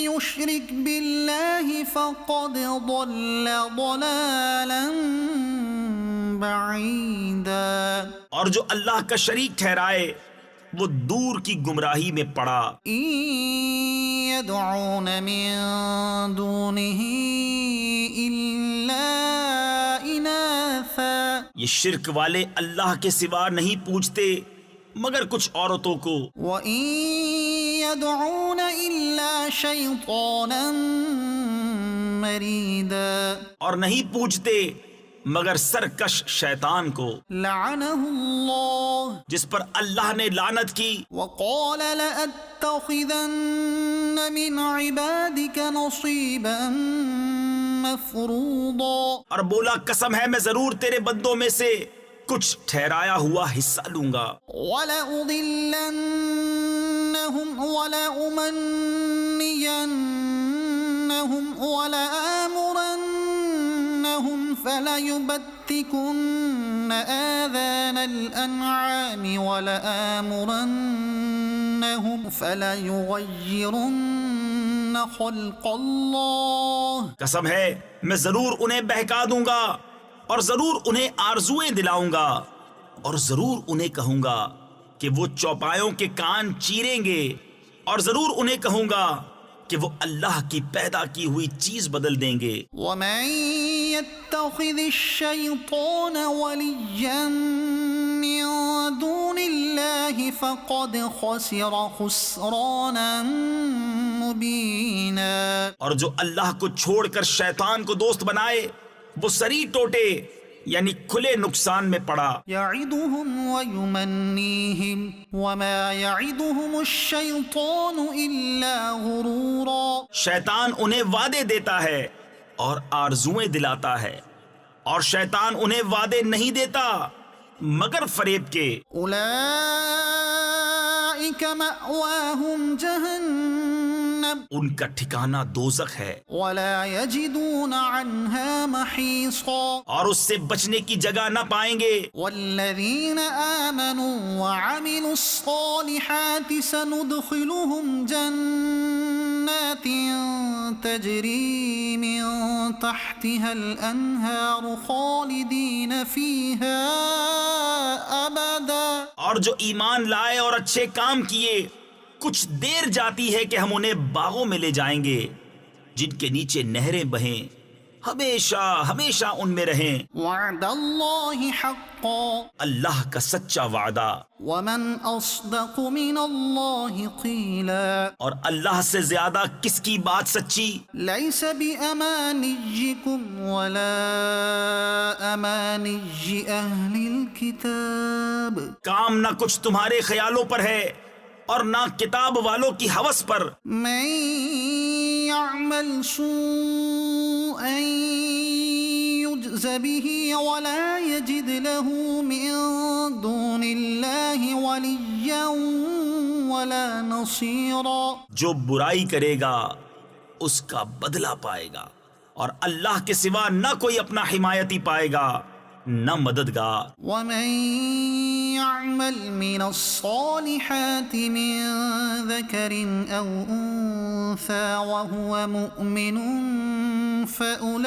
يشرك بالله فقد ضل ضلالا بعيدا. اور جو اللہ کا شریک ٹھہرائے وہ دور کی گمراہی میں پڑا. إن يدعون من دونه إلا إناثا. یہ شرک والے اللہ کے سوا نہیں پوجتے مگر کچھ عورتوں کو. وَإِن يَدْعُونَ إِلَّا شَيْطَانًا مَرِيدًا. اور نہیں پوجتے مگر سرکش شیطان کو، لعنه اللہ، جس پر اللہ نے لعنت کی. وقال لأتخذن من عبادك نصيبا مفروضا. اور بولا قسم ہے میں ضرور تیرے بندوں میں سے کچھ ٹھہرایا ہوا حصہ لوں گا. وَلَأُضِلَّنَّهُمْ وَلَأُمَنِّيَنَّهُمْ وَلَآمُرَنَّهُمْ فَلَيُبَتِّكُنَّ آذَانَ الْأَنْعَامِ وَلَآمُرَنَّهُمْ فَلَيُغَيِّرُنَّ خَلْقَ اللَّهِ. قسم ہے میں ضرور انہیں بہکا دوں گا، اور ضرور انہیں آرزویں دلاؤں گا، اور ضرور انہیں کہوں گا کہ وہ چوپایوں کے کان چیریں گے، اور ضرور انہیں کہوں گا کہ وہ اللہ کی پیدا کی ہوئی چیز بدل دیں گے. وَمَن يَتَّخِذِ الشَّيْطَانَ وَلِيًّا مِّن دُونِ اللَّهِ فَقَدْ خَسِرَ خُسْرَانًا مُّبِينًا. اور جو اللہ کو چھوڑ کر شیطان کو دوست بنائے وہ سری ٹوٹے یعنی کھلے نقصان میں پڑا. يَعِدُهُمْ وَيُمَنِّيهِمْ وَمَا يَعِدُهُمُ الشَّيْطَانُ إِلَّا غُرُورًا. شیطان انہیں وعدے دیتا ہے اور آرزویں دلاتا ہے، اور شیطان انہیں وعدے نہیں دیتا مگر فریب کے. أُولَئِكَ مَأْوَاهُمْ جَهَنَّمُ ان کا ٹھکانہ دوزخ ہے، وَلَا يَجِدُونَ عَنْهَا مَحِيصًا. اور اس سے بچنے کی جگہ نہ پائیں گے. وَالَّذِينَ آمَنُوا وَعَمِلُوا الصَّالِحَاتِ سَنُدْخِلُهُمْ جَنَّاتٍ تَجْرِي مِن تَحْتِهَا الْأَنْهَارُ خَالِدِينَ فِيهَا أَبَدًا. اور جو ایمان لائے اور اچھے کام کیے کچھ دیر جاتی ہے کہ ہم انہیں باغوں میں لے جائیں گے جن کے نیچے نہریں بہیں، ہمیشہ ہمیشہ ان میں رہیں. وعد اللہ حقا، اللہ کا سچا وعدہ. ومن اصدق من اللہ قیلا، اور اللہ سے زیادہ کس کی بات سچی؟ لیس بامانیکم ولا امانی اہل الکتاب، کام نہ کچھ تمہارے خیالوں پر ہے اور نہ کتاب والوں کی ہوس پر. من يعمل سوءا يجز به ولا يجد له من دون الله وليا ولا نصيرا. جو برائی کرے گا اس کا بدلہ پائے گا، اور اللہ کے سوا نہ کوئی اپنا حمایتی پائے گا نہ مددگار. ومن يعمل من الصالحات من ذكر أو أنثى وهو مؤمن فأولئك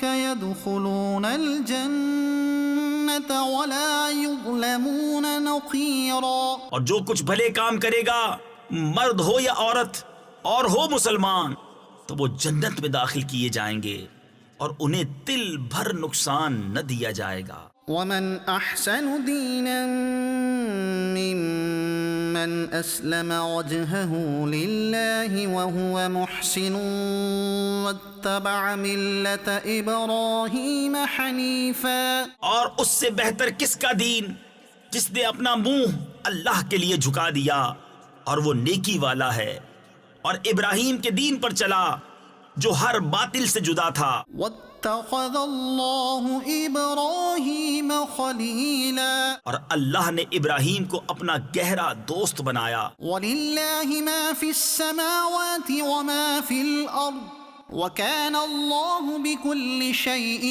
يدخلون الجنة ولا يظلمون نقيرا. اور جو کچھ بھلے کام کرے گا مرد ہو یا عورت اور ہو مسلمان تو وہ جنت میں داخل کیے جائیں گے اور انہیں تل بھر نقصان نہ دیا جائے گا. ومن احسن دینا ممن اسلم وجهه لله وهو محسن واتبع ملة ابراہیم حنیفا. اور اس سے بہتر کس کا دین جس نے اپنا منہ اللہ کے لیے جھکا دیا اور وہ نیکی والا ہے اور ابراہیم کے دین پر چلا جو ہر باطل سے جدا تھا. واتخذ اللہ ابراہیم خلیلا اور اللہ نے ابراہیم کو اپنا گہرا دوست بنایا. وَلِلَّهِ مَا فِي السَّمَاوَاتِ وَمَا فِي الْأَرْضِ وَكَانَ اللَّهُ بِكُلِّ شَيْءٍ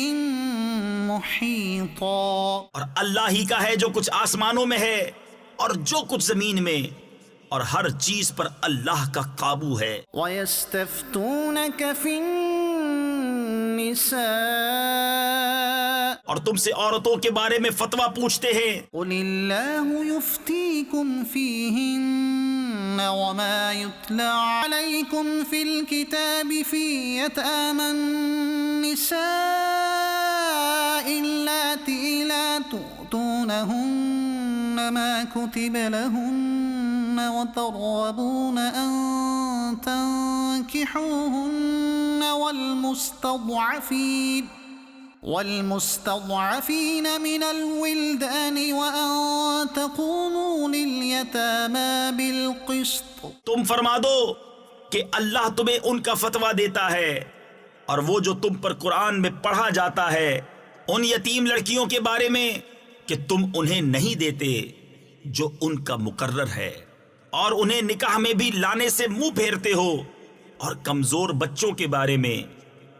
مُحِيطًا. اور اللہ ہی کا ہے جو کچھ آسمانوں میں ہے اور جو کچھ زمین میں، اور ہر چیز پر اللہ کا قابو ہے. وَيَسْتَفْتُونَكَ فِي النِّسَاءِ اور تم سے عورتوں کے بارے میں فتویٰ پوچھتے ہیں. قُلِ اللَّهُ يُفْتِيكُمْ فِيهِنَّ وَمَا يُتْلَى عَلَيْكُمْ فِي الْكِتَابِ فِي يَتَامَى النِّسَاءِ اللَّاتِي لَا تُؤْتُونَهُنَّ مَا كُتِبَ لَهُنَّ وَتَرْغَبُونَ أَن تَنكِحُوهُنَّ والمستضعفين من الولدان وأن تقوموا لليتامى بالقسط. تم فرما دو کہ اللہ تمہیں ان کا فتویٰ دیتا ہے اور وہ جو تم پر قرآن میں پڑھا جاتا ہے ان یتیم لڑکیوں کے بارے میں کہ تم انہیں نہیں دیتے جو ان کا مقرر ہے، اور انہیں نکاح میں بھی لانے سے منہ پھیرتے ہو، اور کمزور بچوں کے بارے میں،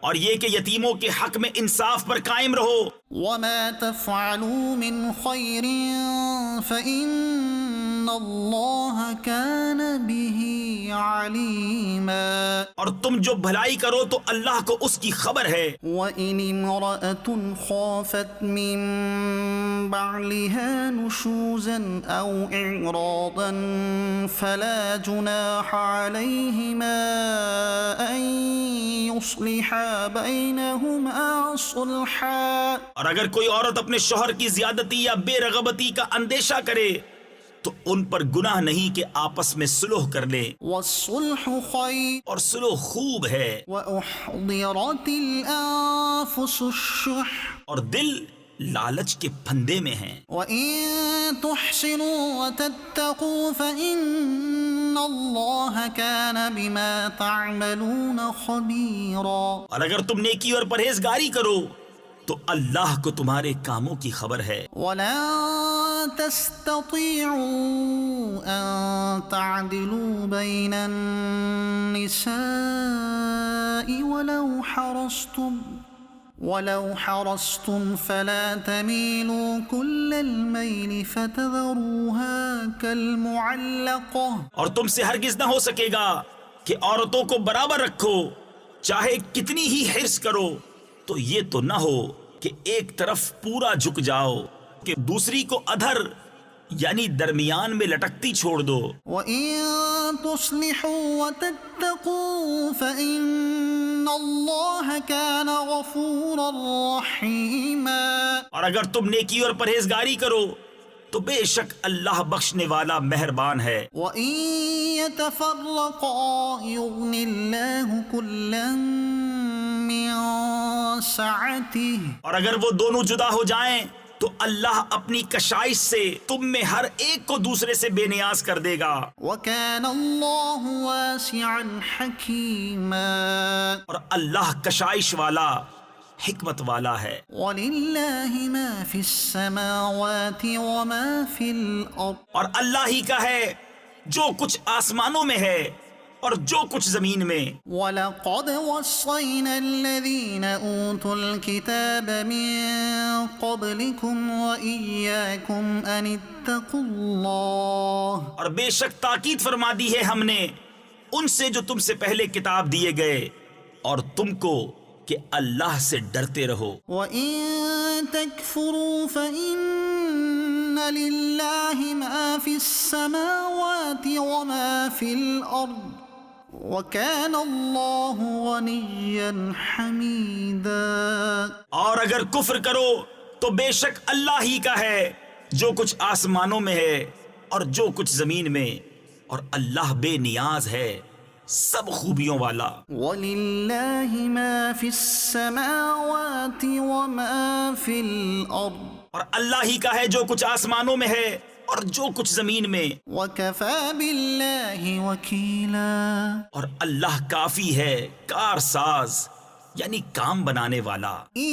اور یہ کہ یتیموں کے حق میں انصاف پر قائم رہو. وما تفعلوا من خير فإن الله كان به عليما. اور تم جو بھلائی کرو تو اللہ کو اس کی خبر ہے. وإن امرأة خافت من بعلها نشوزا أو إعراضا فلا جناح عليهما أن يصلحا بينهما صلحا. اور اگر کوئی عورت اپنے شوہر کی زیادتی یا بے رغبتی کا اندیشہ کرے تو ان پر گناہ نہیں کہ آپس میں صلح کر لیں، والصلح خير اور صلح خوب ہے. وأحضرت الأنفس الشح اور دل لالچ کے پھندے میں ہیں. وإن تحسنوا وتتقوا فإن الله كان بما تعملون خبيرا. اور اگر تم نیکی اور پرہیزگاری کرو تو اللہ کو تمہارے کاموں کی خبر ہے. ولن تستطيعوا أن تعدلوا بين النساء ولو حرصتم فلا تميلوا كل الميل فتذروها كالمعلقة. اور تم سے ہرگز نہ ہو سکے گا کہ عورتوں کو برابر رکھو، چاہے کتنی ہی حرص کرو تو یہ تو نہ ہو کہ ایک طرف پورا جھک جاؤ کہ دوسری کو ادھر یعنی درمیان میں لٹکتی چھوڑ دو. وَإِن تُصْلِحُوا وَتَتَّقُوا فَإِنَّ اللَّهَ كَانَ غَفُورًا رَحِيمًا. اور اگر تم نیکی اور پرہیزگاری کرو تو بے شک اللہ بخشنے والا مہربان ہے. وَإِن يَتَفَرَّقَا يُغْنِ اللَّهُ كُلًّا مِّن سَعَتِهِ. اور اگر وہ دونوں جدا ہو جائیں تو اللہ اپنی کشائش سے تم میں ہر ایک کو دوسرے سے بے نیاز کر دے گا. وَكَانَ اللَّهُ وَاسِعًا حَكِيمًا. اور اللہ کشائش والا، حکمت والا ہے. وَلِلَّهِ مَا فِي السَّمَاوَاتِ وَمَا فِي الْأَرْضِ. اور اللہ ہی کا ہے جو کچھ آسمانوں میں ہے اور جو کچھ زمین میں. وَلَقَدْ وَصَّيْنَا الَّذِينَ أُوتُوا الْكِتَابَ مِن قَبْلِكُمْ وَإِيَّاكُمْ أَنِ اتَّقُوا اللَّهَ. اور بے شک تاکید فرما دی ہے ہم نے ان سے جو تم سے پہلے کتاب دیے گئے اور تم کو کہ اللہ سے ڈرتے رہو. وَإِن تَكْفُرُوا فَإِنَّ لِلَّهِ مَا فِي السَّمَاوَاتِ وَمَا فِي الْأَرْضِ وَكَانَ اللَّهُ غَنِيًّا حَمِيدًا. اور اگر کفر کرو تو بے شک اللہ ہی کا ہے جو کچھ آسمانوں میں ہے اور جو کچھ زمین میں، اور اللہ بے نیاز ہے سب خوبیوں والا. وَلِلَّهِ مَا فِي السَّمَاوَاتِ وَمَا فِي الْأَرْضِ. اور اللہ ہی کا ہے جو کچھ آسمانوں میں ہے اور جو کچھ زمین میں. وَكَفَى بِاللَّهِ وَكِيلًا. اور اللہ کافی ہے کار ساز یعنی کام بنانے والا. إن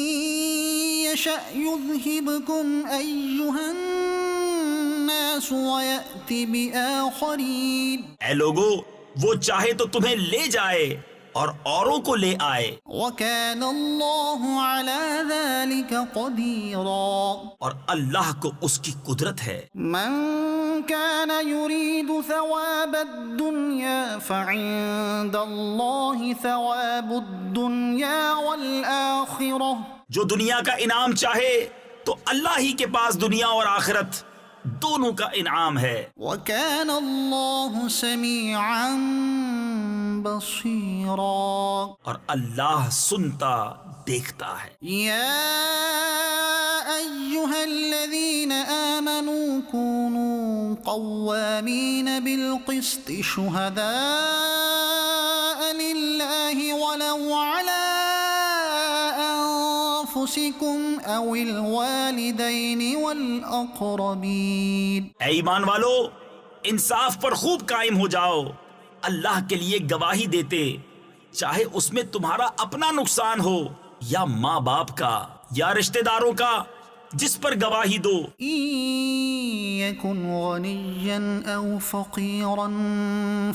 يشأ يذهبكم أيها الناس ويأت بآخرين. اے لوگو، وہ چاہے تو تمہیں لے جائے اور اوروں کو لے آئے. وكان الله على ذلك قديرا. اور اللہ کو اس کی قدرت ہے. من كان يريد ثواب الدنيا فعند الله ثواب الدنيا والآخرة. جو دنیا کا انعام چاہے تو اللہ ہی کے پاس دنیا اور آخرت دونوں کا انعام ہے. وكان الله سميعا بصيرا. اور اللہ سنتا دیکھتا ہے. يا أيها الذين آمنوا كونوا قوامين بالقسط شهداء لله ولو على أنفسكم أو الوالدين والأقربين. اے ایمان والو، انصاف پر خوب قائم ہو جاؤ. اللہ کے لیے گواہی دیتے، چاہے اس میں تمہارا اپنا نقصان ہو یا ماں باپ کا یا رشتہ داروں کا، جس پر گواہی دو. إن يكن غنيا أو فقيرا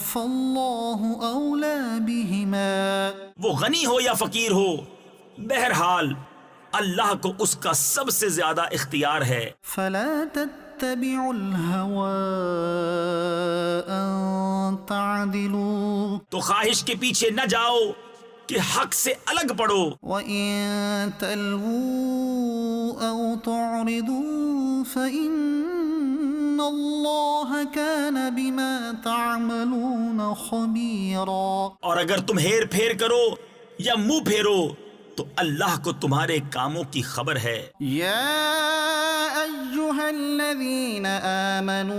فالله أولى بهما. وہ غنی ہو یا فقیر ہو، بہرحال اللہ کو اس کا سب سے زیادہ اختیار ہے. فلا تتبعوا الهوى أن تعدلوا. تو خواہش کے پیچھے نہ جاؤ کہ حق سے الگ پڑو. وإن تلووا أو تعرضوا فإن الله كان بما تعملون خبيرا. اور اگر تم ہیر پھیر کرو یا منہ پھیرو تو اللہ کو تمہارے کاموں کی خبر ہے. يا أيها الذين آمنوا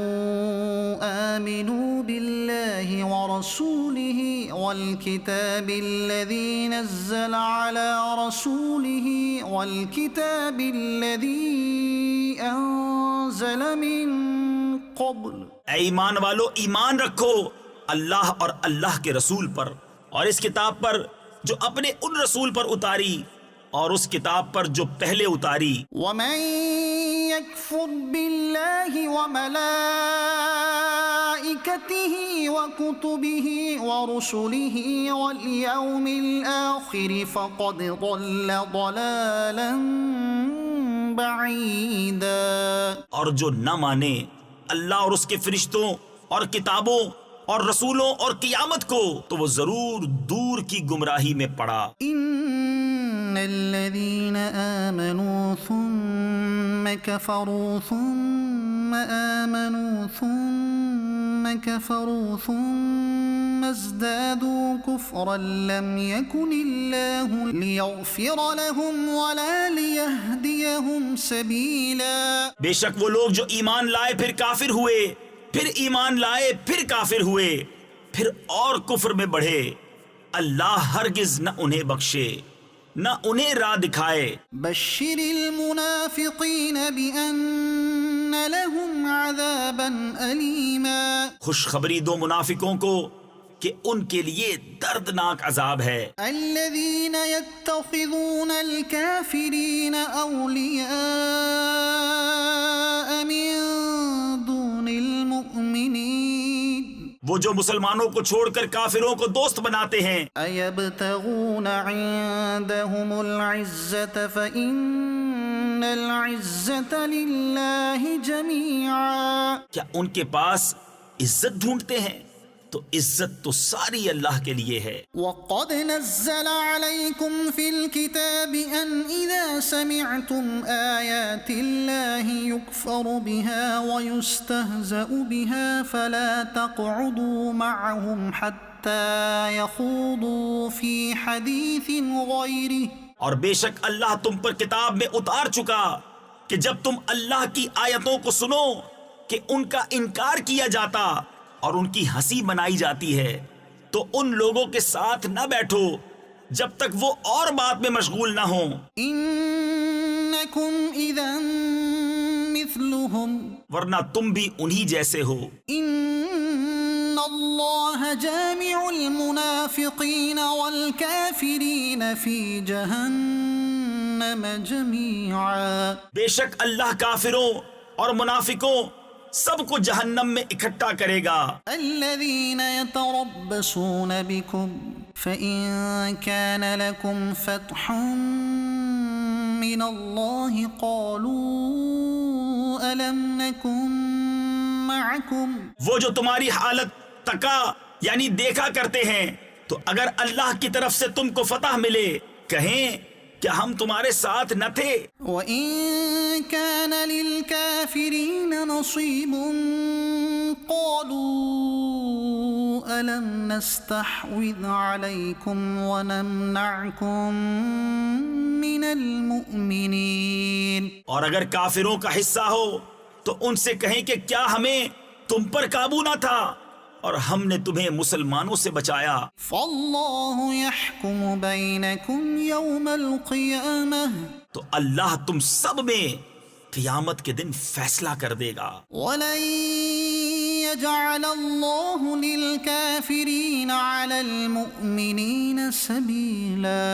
بالله ورسوله والكتاب الذي نزل على رسوله والكتاب الذي أنزل من قبل. اے ایمان والو، ایمان رکھو اللہ اور اللہ کے رسول پر، اور اس کتاب پر جو اپنے ان رسول پر اتاری اور اس کتاب پر جو پہلے اتاری. ومن يكفر بالله وملائكته وكتبه ورسله واليوم الآخر فقد ضل ضلالا بعيدا. اور جو نہ مانے اللہ اور اس کے فرشتوں اور کتابوں اور رسولوں اور قیامت کو، تو وہ ضرور دور کی گمراہی میں پڑا. ان الذين آمنوا ثم كفروا ثم آمنوا ثم كفروا ثم ازدادوا كفرا لم يكن الله ليغفر لهم ولا ليهديهم سبيلا. بے شک وہ لوگ جو ایمان لائے پھر کافر ہوئے، پھر ایمان لائے پھر کافر ہوئے، پھر اور کفر میں بڑھے، اللہ ہرگز نہ انہیں بخشے نہ انہیں راہ دکھائے. بشر المنافقین بأن لهم عذابا ألیما. خوشخبری دو منافقوں کو کہ ان کے لیے دردناک عذاب ہے. الذین یتخذون الکافرین اولیاء من دون المؤمنین. وہ جو مسلمانوں کو چھوڑ کر کافروں کو دوست بناتے ہیں. ایبتغون عندهم العزة فإن العزة للہ جميعا. کیا ان کے پاس عزت ڈھونڈتے ہیں؟ تو عزت تو ساری اللہ کے لیے ہے. وقد نزل عليكم في الكتاب أن إذا سمعتم آيات الله يكفر بها ويستهزأ بها فلا تقعدوا معهم حتى يخوضوا في حديث غيره. اور بے شک اللہ تم پر کتاب میں اتار چکا کہ جب تم اللہ کی آیتوں کو سنو کہ ان کا انکار کیا جاتا اور ان کی ہنسی بنائی جاتی ہے، تو ان لوگوں کے ساتھ نہ بیٹھو جب تک وہ اور بات میں مشغول نہ ہوں. انکم اذا مثلهم. ورنہ تم بھی انہی جیسے ہو. ان الله جامع المنافقين والكافرين في جهنم جميعا. بے شک اللہ کافروں اور منافقوں سب کو جہنم میں اکٹھا کرے گا. الذين يتربصون بكم فإن كان لكم فتح من الله قالوا ألم نكن معكم. وہ جو تمہاری حالت تکا یعنی دیکھا کرتے ہیں تو اگر اللہ کی طرف سے تم کو فتح ملے کہیں کیا ہم تمہارے ساتھ نہ تھے. وَإِن كَانَ لِلْكَافِرِينَ نَصِيبٌ قَالُوا أَلَمْ نَسْتَحْوِذْ عَلَيْكُمْ وَنَمْنَعْكُمْ مِنَ الْمُؤْمِنِينَ. اور اگر کافروں کا حصہ ہو تو ان سے کہیں کہ کیا ہمیں تم پر قابو نہ تھا اور ہم نے تمہیں مسلمانوں سے بچایا. فَاللَّهُ يَحْكُمُ بَيْنَكُمْ يَوْمَ الْقِيَامَةِ. تو اللہ تم سب میں قیامت کے دن فیصلہ کر دے گا. وَلَن يَجْعَلَ اللَّهُ لِلْكَافِرِينَ عَلَى الْمُؤْمِنِينَ سَبِيلًا.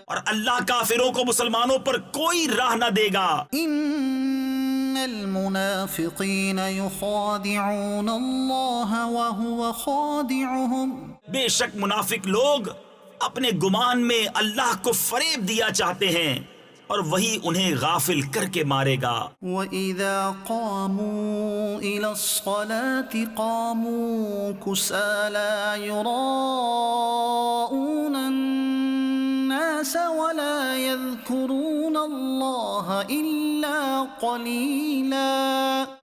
اور اللہ کافروں کو مسلمانوں پر کوئی راہ نہ دے گا. إِنَّ الْمُنَافِقِينَ يُخَادِعُونَ اللَّهَ وَهُوَ خَادِعُهُمْ. بے شک منافق لوگ اپنے گمان میں اللہ کو فریب دیا چاہتے ہیں اور وہی انہیں غافل کر کے مارے گا. وَإِذَا قَامُوا إِلَى الصَّلَاةِ قَامُوا كُسَالَى يُرَاءُونَ النَّاسَ وَلَا يَذْكُرُونَ اللَّهَ إِلَّا قَلِيلًا.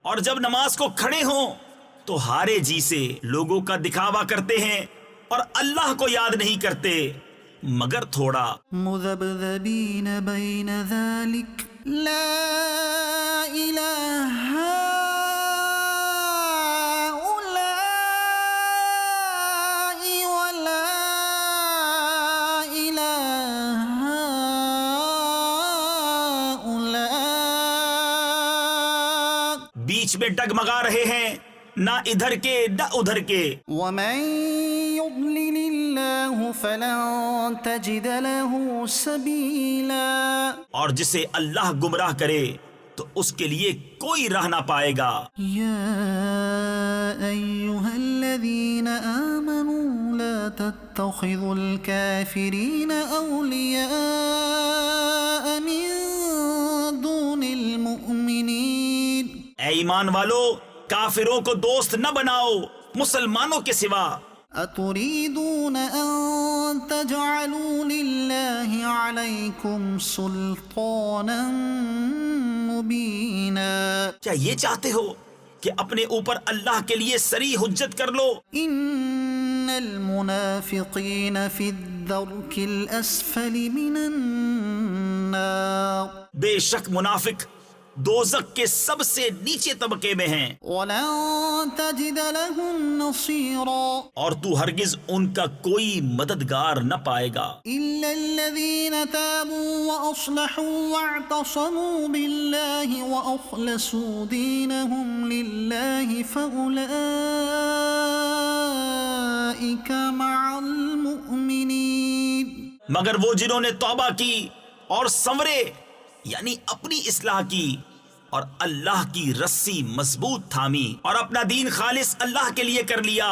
اور جب نماز کو کھڑے ہوں تو ہارے جی سے لوگوں کا دکھاوا کرتے ہیں اور اللہ کو یاد نہیں کرتے مگر تھوڑا. مذبذبین بین ذلک لا الہ ہؤلاء ولا الہ ہؤلاء. بیچ میں ڈگمگا رہے ہیں نہ ادھر کے نہ ادھر کے. ومن يضلل الله فلن تجد له سبيلا. اور جسے اللہ گمراہ کرے تو اس کے لیے کوئی راہ نہ پائے گا. يا أيها الذين آمنوا لا تتخذوا الكافرين أولياء من دون المؤمنين. اے ایمان والو کافروں کو دوست نہ بناؤ مسلمانوں کے سوا. أتريدون أن تجعلوا لله عليكم سلطانا مبينا. کیا یہ چاہتے ہو کہ اپنے اوپر اللہ کے لیے صریح حجت کر لو؟ إن المنافقين في الدرك الأسفل من النار. بے شک منافق دوزخ کے سب سے نیچے طبقے میں ہیں. ولن تجد لهم نصيرا. اور تو ہرگز ان کا کوئی مددگار نہ پائے گا. إلا الذين تابوا وأصلحوا واعتصموا بالله وأخلصوا دينهم لله فأولئك مع المؤمنين. مگر وہ جنہوں نے توبہ کی اور سنورے یعنی اپنی اصلاح کی اور اللہ کی رسی مضبوط تھامی اور اپنا دین خالص اللہ کے لیے کر لیا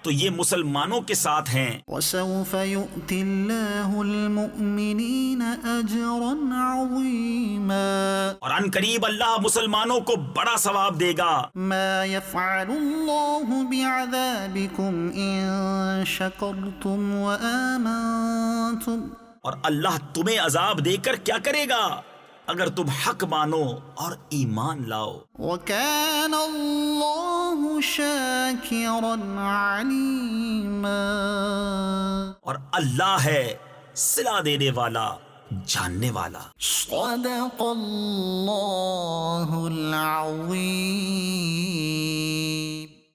تو یہ مسلمانوں کے ساتھ ہیں. وسوف يؤتي الله المؤمنين أجرا عظيما. اور ان قریب اللہ مسلمانوں کو بڑا ثواب دے گا. ما يفعل الله بعذابكم إن شكرتم وآمنتم. اور اللہ تمہیں عذاب دے کر کیا کرے گا اگر تم حق مانو اور ایمان لاؤ. وَكَانَ اللَّهُ شَاكِرًا عَلِيمًا. اور اللہ ہے صلہ دینے والا جاننے والا. صدق اللہ العظیم.